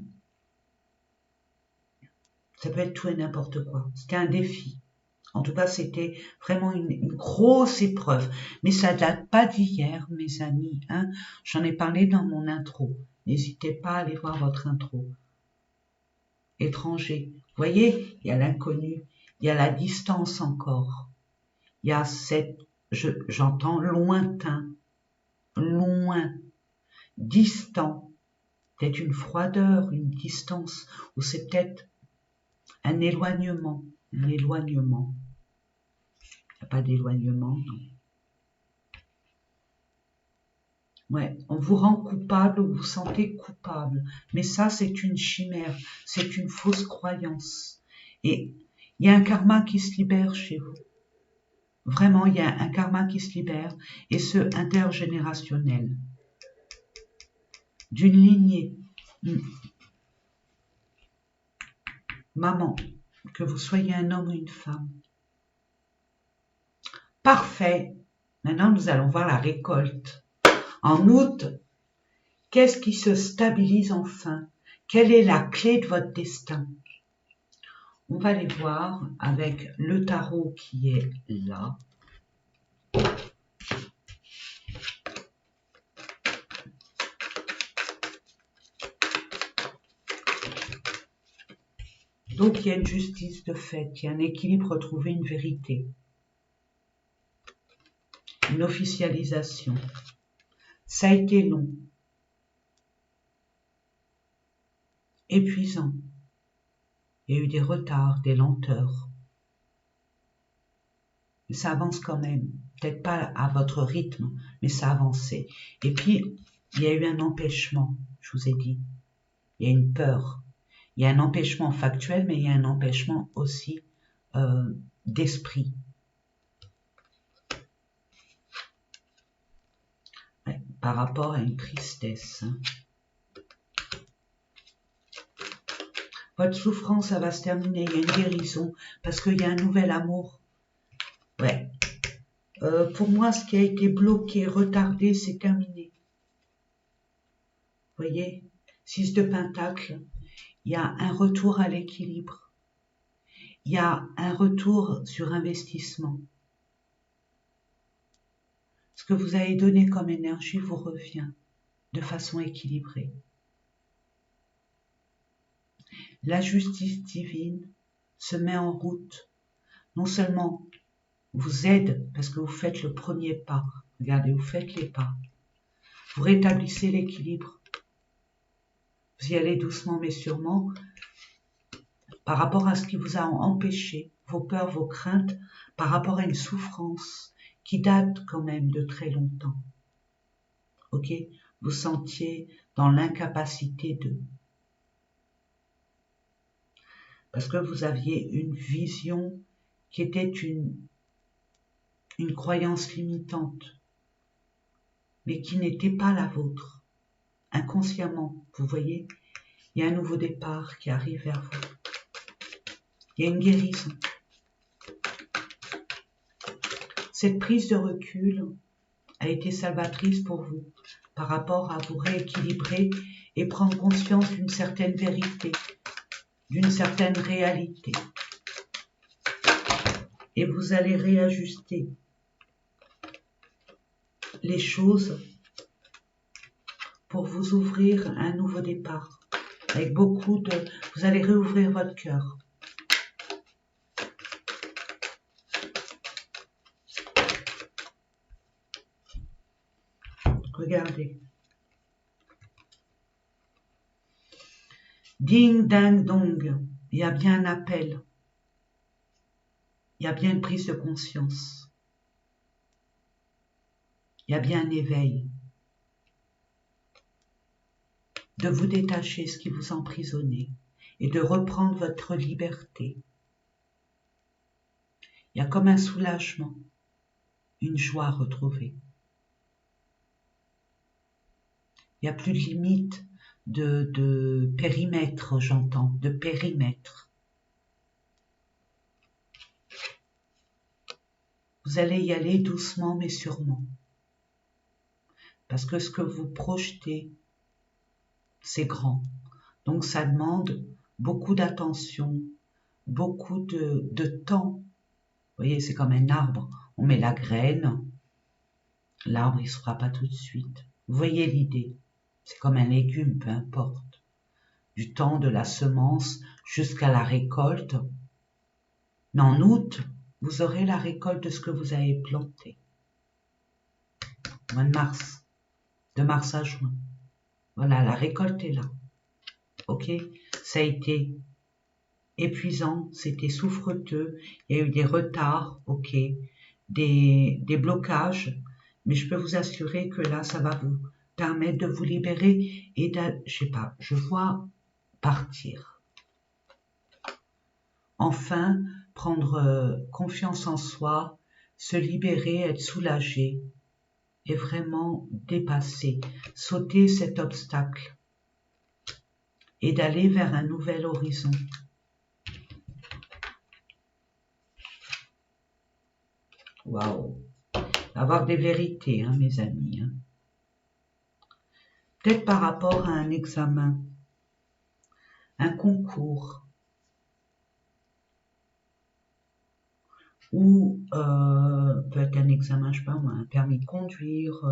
peut être tout et n'importe quoi. C'était un défi. En tout cas, c'était vraiment une grosse épreuve. Mais ça date pas d'hier, mes amis. Hein. J'en ai parlé dans mon intro. N'hésitez pas à aller voir votre intro. Étranger. Vous voyez, il y a l'inconnu. Il y a la distance encore. Il y a j'entends lointain, loin, distant. Peut-être une froideur, une distance. Ou c'est peut-être un éloignement. Un éloignement. Il n'y a pas d'éloignement, non. Ouais, on vous rend coupable, vous vous sentez coupable. Mais ça, c'est une chimère, c'est une fausse croyance. Et il y a un karma qui se libère chez vous. Vraiment, il y a un karma qui se libère, et ce, intergénérationnel. D'une lignée. Maman, que vous soyez un homme ou une femme. Parfait. Maintenant, nous allons voir la récolte. En août, qu'est-ce qui se stabilise enfin? Quelle est la clé de votre destin? On va les voir avec le tarot qui est là. Donc, il y a une justice de fait, il y a un équilibre retrouvé, une vérité. Une officialisation. Ça a été long. Épuisant. Il y a eu des retards, des lenteurs. Mais ça avance quand même. Peut-être pas à votre rythme, mais ça a avancé. Et puis, il y a eu un empêchement, je vous ai dit. Il y a une peur. Il y a un empêchement factuel, mais il y a un empêchement aussi d'esprit. Ouais, par rapport à une tristesse. Votre souffrance, ça va se terminer. Il y a une guérison parce qu'il y a un nouvel amour. Ouais. Pour moi, ce qui a été bloqué, retardé, c'est terminé. Vous voyez, 6 de Pentacle, il y a un retour à l'équilibre. Il y a un retour sur investissement. Ce que vous avez donné comme énergie vous revient de façon équilibrée. La justice divine se met en route. Non seulement vous aide parce que vous faites le premier pas. Regardez, vous faites les pas. Vous rétablissez l'équilibre. Vous y allez doucement mais sûrement par rapport à ce qui vous a empêché, vos peurs, vos craintes, par rapport à une souffrance qui date quand même de très longtemps. Ok? Vous sentiez dans l'incapacité de. Parce que vous aviez une vision qui était une croyance limitante, mais qui n'était pas la vôtre. Inconsciemment, vous voyez, il y a un nouveau départ qui arrive vers vous. Il y a une guérison. Cette prise de recul a été salvatrice pour vous par rapport à vous rééquilibrer et prendre conscience d'une certaine vérité, d'une certaine réalité. Et vous allez réajuster les choses pour vous ouvrir un nouveau départ. Avec beaucoup de... Vous allez réouvrir votre cœur. Regardez. Ding, ding, dong. Il y a bien un appel. Il y a bien une prise de conscience. Il y a bien un éveil. de vous détacher ce qui vous emprisonnait et de reprendre votre liberté. Il y a comme un soulagement, une joie retrouvée. Il n'y a plus de limite de périmètre, j'entends, de périmètre. Vous allez y aller doucement mais sûrement. Parce que ce que vous projetez, c'est grand. Donc ça demande beaucoup d'attention, beaucoup de temps. Vous voyez, c'est comme un arbre. On met la graine, l'arbre il ne se fera pas tout de suite. Vous voyez l'idée. C'est comme un légume, peu importe. Du temps de la semence jusqu'à la récolte. Mais en août, vous aurez la récolte de ce que vous avez planté. Au mois de mars, de mars à juin. Voilà, la récolte est là. Ok, ça a été épuisant, c'était souffreteux, il y a eu des retards, ok, des blocages, mais je peux vous assurer que là, ça va vous permettre de vous libérer et je sais pas, je vois partir. Enfin, prendre confiance en soi, se libérer, être soulagé et vraiment dépasser, sauter cet obstacle et d'aller vers un nouvel horizon. Waouh! Avoir des vérités, hein, mes amis. Hein. Peut-être par rapport à un examen, un concours, ou peut-être un examen, je sais pas moi, un permis de conduire,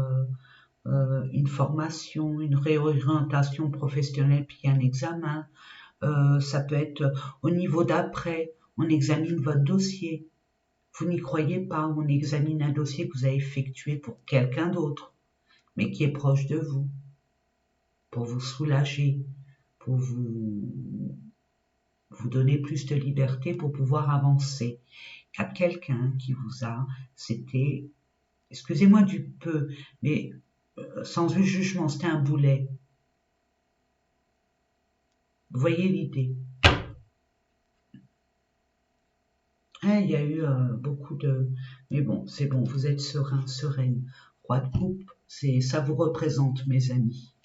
une formation, une réorientation professionnelle, puis un examen. Ça peut être au niveau d'après, on examine votre dossier. Vous n'y croyez pas, on examine un dossier que vous avez effectué pour quelqu'un d'autre, mais qui est proche de vous, pour vous soulager, pour vous donner plus de liberté pour pouvoir avancer. À quelqu'un qui vous a, c'était, excusez-moi du peu, mais sans jugement, c'était un boulet. Vous voyez l'idée. Hein, il y a eu beaucoup de... Mais bon, c'est bon, vous êtes serein, sereine. Roi de coupe, ça vous représente, mes amis.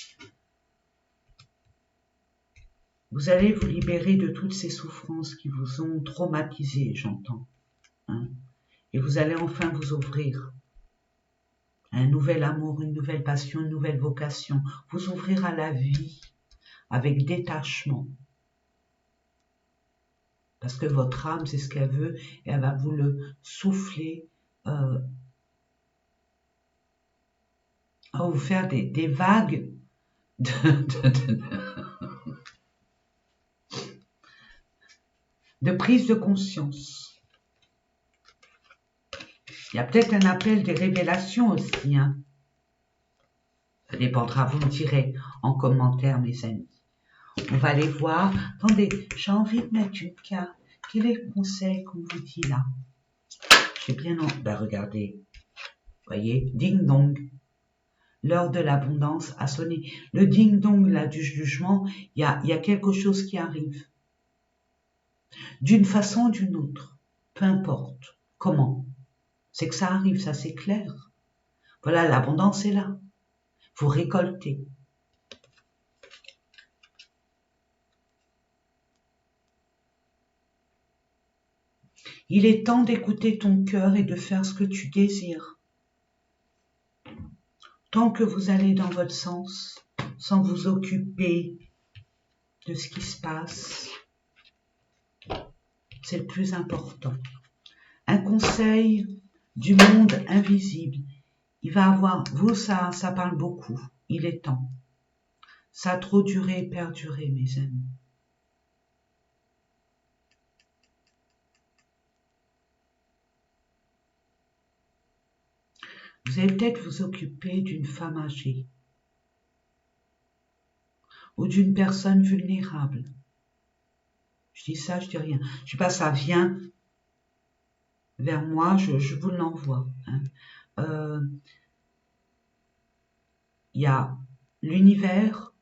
Vous allez vous libérer de toutes ces souffrances qui vous ont traumatisé, j'entends. Hein, et vous allez enfin vous ouvrir à un nouvel amour, une nouvelle passion, une nouvelle vocation. Vous ouvrir à la vie avec détachement. Parce que votre âme, c'est ce qu'elle veut, et elle va vous le souffler, à vous faire des vagues de prise de conscience. Il y a peut-être un appel des révélations aussi. Hein. Ça dépendra, vous me direz en commentaire, mes amis. On va aller voir. Attendez, j'ai envie de mettre une carte. Quel est le conseil qu'on vous dit là? J'ai bien envie. Ben regardez. Vous voyez, ding-dong. L'heure de l'abondance a sonné. Le ding-dong là du jugement, il y a quelque chose qui arrive. D'une façon ou d'une autre. Peu importe. Comment? C'est que ça arrive, ça c'est clair. Voilà, l'abondance est là. Vous récoltez. Il est temps d'écouter ton cœur et de faire ce que tu désires. Tant que vous allez dans votre sens, sans vous occuper de ce qui se passe, c'est le plus important. Un conseil du monde invisible. Il va avoir, vous, ça parle beaucoup. Il est temps. Ça a trop duré et perduré, mes amis. Vous allez peut-être vous occuper d'une femme âgée ou d'une personne vulnérable. Je dis ça, je dis rien. Je sais pas, ça vient vers moi, je vous l'envoie. Hein. Il y a l'univers,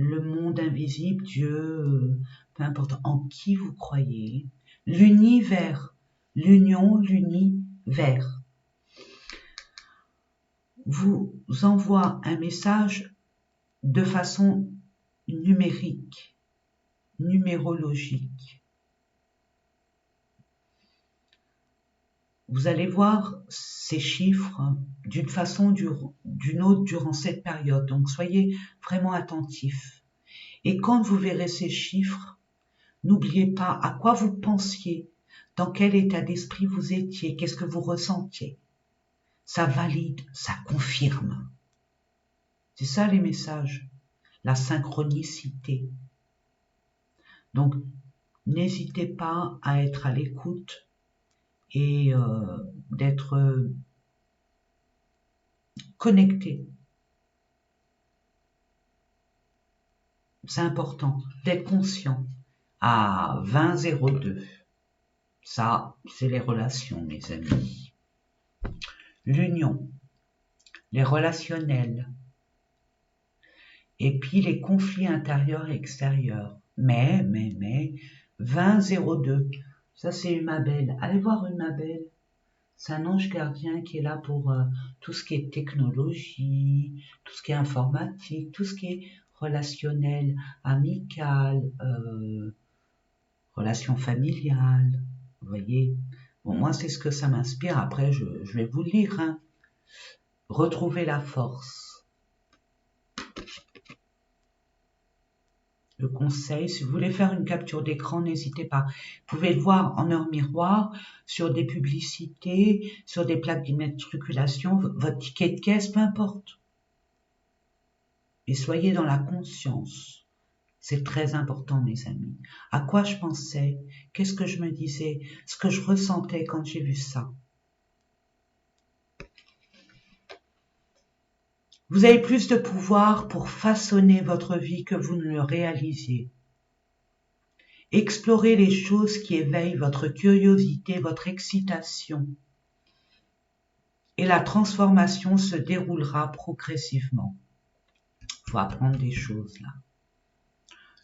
le monde invisible, Dieu, peu importe en qui vous croyez, l'univers, l'union, l'univers, vous envoie un message de façon numérique, numérologique. Vous allez voir ces chiffres d'une façon ou d'une autre durant cette période. Donc, soyez vraiment attentifs. Et quand vous verrez ces chiffres, n'oubliez pas à quoi vous pensiez, dans quel état d'esprit vous étiez, qu'est-ce que vous ressentiez. Ça valide, ça confirme. C'est ça les messages, la synchronicité. Donc, n'hésitez pas à être à l'écoute et d'être connecté. C'est important d'être conscient à 20:02. Ça, c'est les relations, mes amis. L'union, les relationnels, et puis les conflits intérieurs et extérieurs. Mais, 20:02, ça c'est Uma Belle. Allez voir Uma Belle. C'est un ange gardien qui est là pour tout ce qui est technologie, tout ce qui est informatique, tout ce qui est relationnel, amical, relations familiales. Vous voyez, bon, moi c'est ce que ça m'inspire. Après, je vais vous le lire. Hein. Retrouvez la force. Le conseil, si vous voulez faire une capture d'écran, n'hésitez pas. Vous pouvez le voir en heure miroir, sur des publicités, sur des plaques d'immatriculation, votre ticket de caisse, peu importe. Et soyez dans la conscience. C'est très important, mes amis. À quoi je pensais? Qu'est-ce que je me disais? Ce que je ressentais quand j'ai vu ça. Vous avez plus de pouvoir pour façonner votre vie que vous ne le réalisiez. Explorez les choses qui éveillent votre curiosité, votre excitation. Et la transformation se déroulera progressivement. Il faut apprendre des choses là.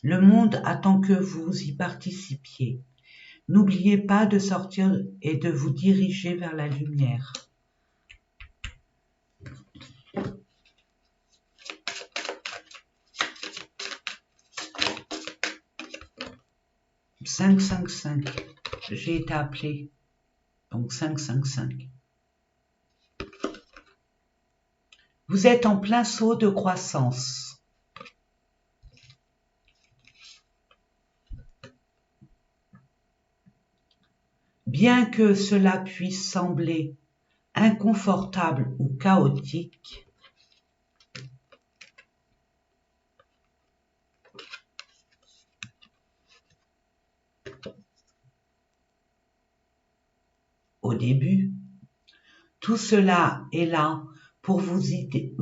Le monde attend que vous y participiez. N'oubliez pas de sortir et de vous diriger vers la lumière. « 555 ». J'ai été appelée. Donc 555. Vous êtes en plein saut de croissance. Bien que cela puisse sembler inconfortable ou chaotique, au début, tout cela est là pour vous aider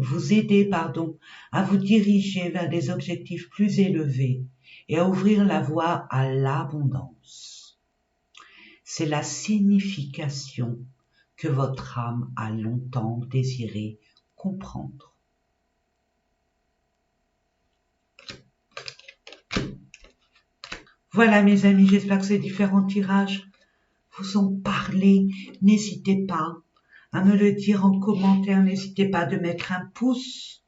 à vous diriger vers des objectifs plus élevés et à ouvrir la voie à l'abondance. C'est la signification que votre âme a longtemps désiré comprendre. Voilà mes amis, j'espère que ces différents tirages vous ont parlé. N'hésitez pas à me le dire en commentaire, n'hésitez pas de mettre un pouce.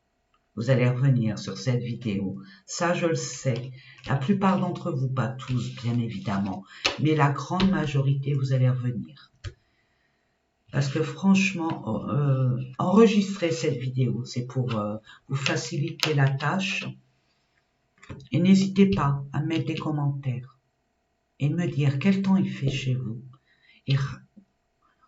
Vous allez revenir sur cette vidéo, ça je le sais. La plupart d'entre vous, pas tous bien évidemment, mais la grande majorité, vous allez revenir. Parce que franchement, enregistrer cette vidéo, c'est pour vous faciliter la tâche. Et n'hésitez pas à mettre des commentaires et me dire quel temps il fait chez vous. Et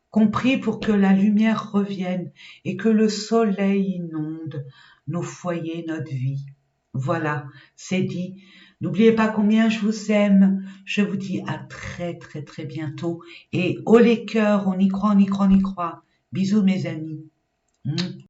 compris pour que la lumière revienne et que le soleil inonde nos foyers, notre vie. Voilà, c'est dit. N'oubliez pas combien je vous aime. Je vous dis à très bientôt. Et haut les cœurs, on y croit, on y croit, on y croit. Bisous mes amis.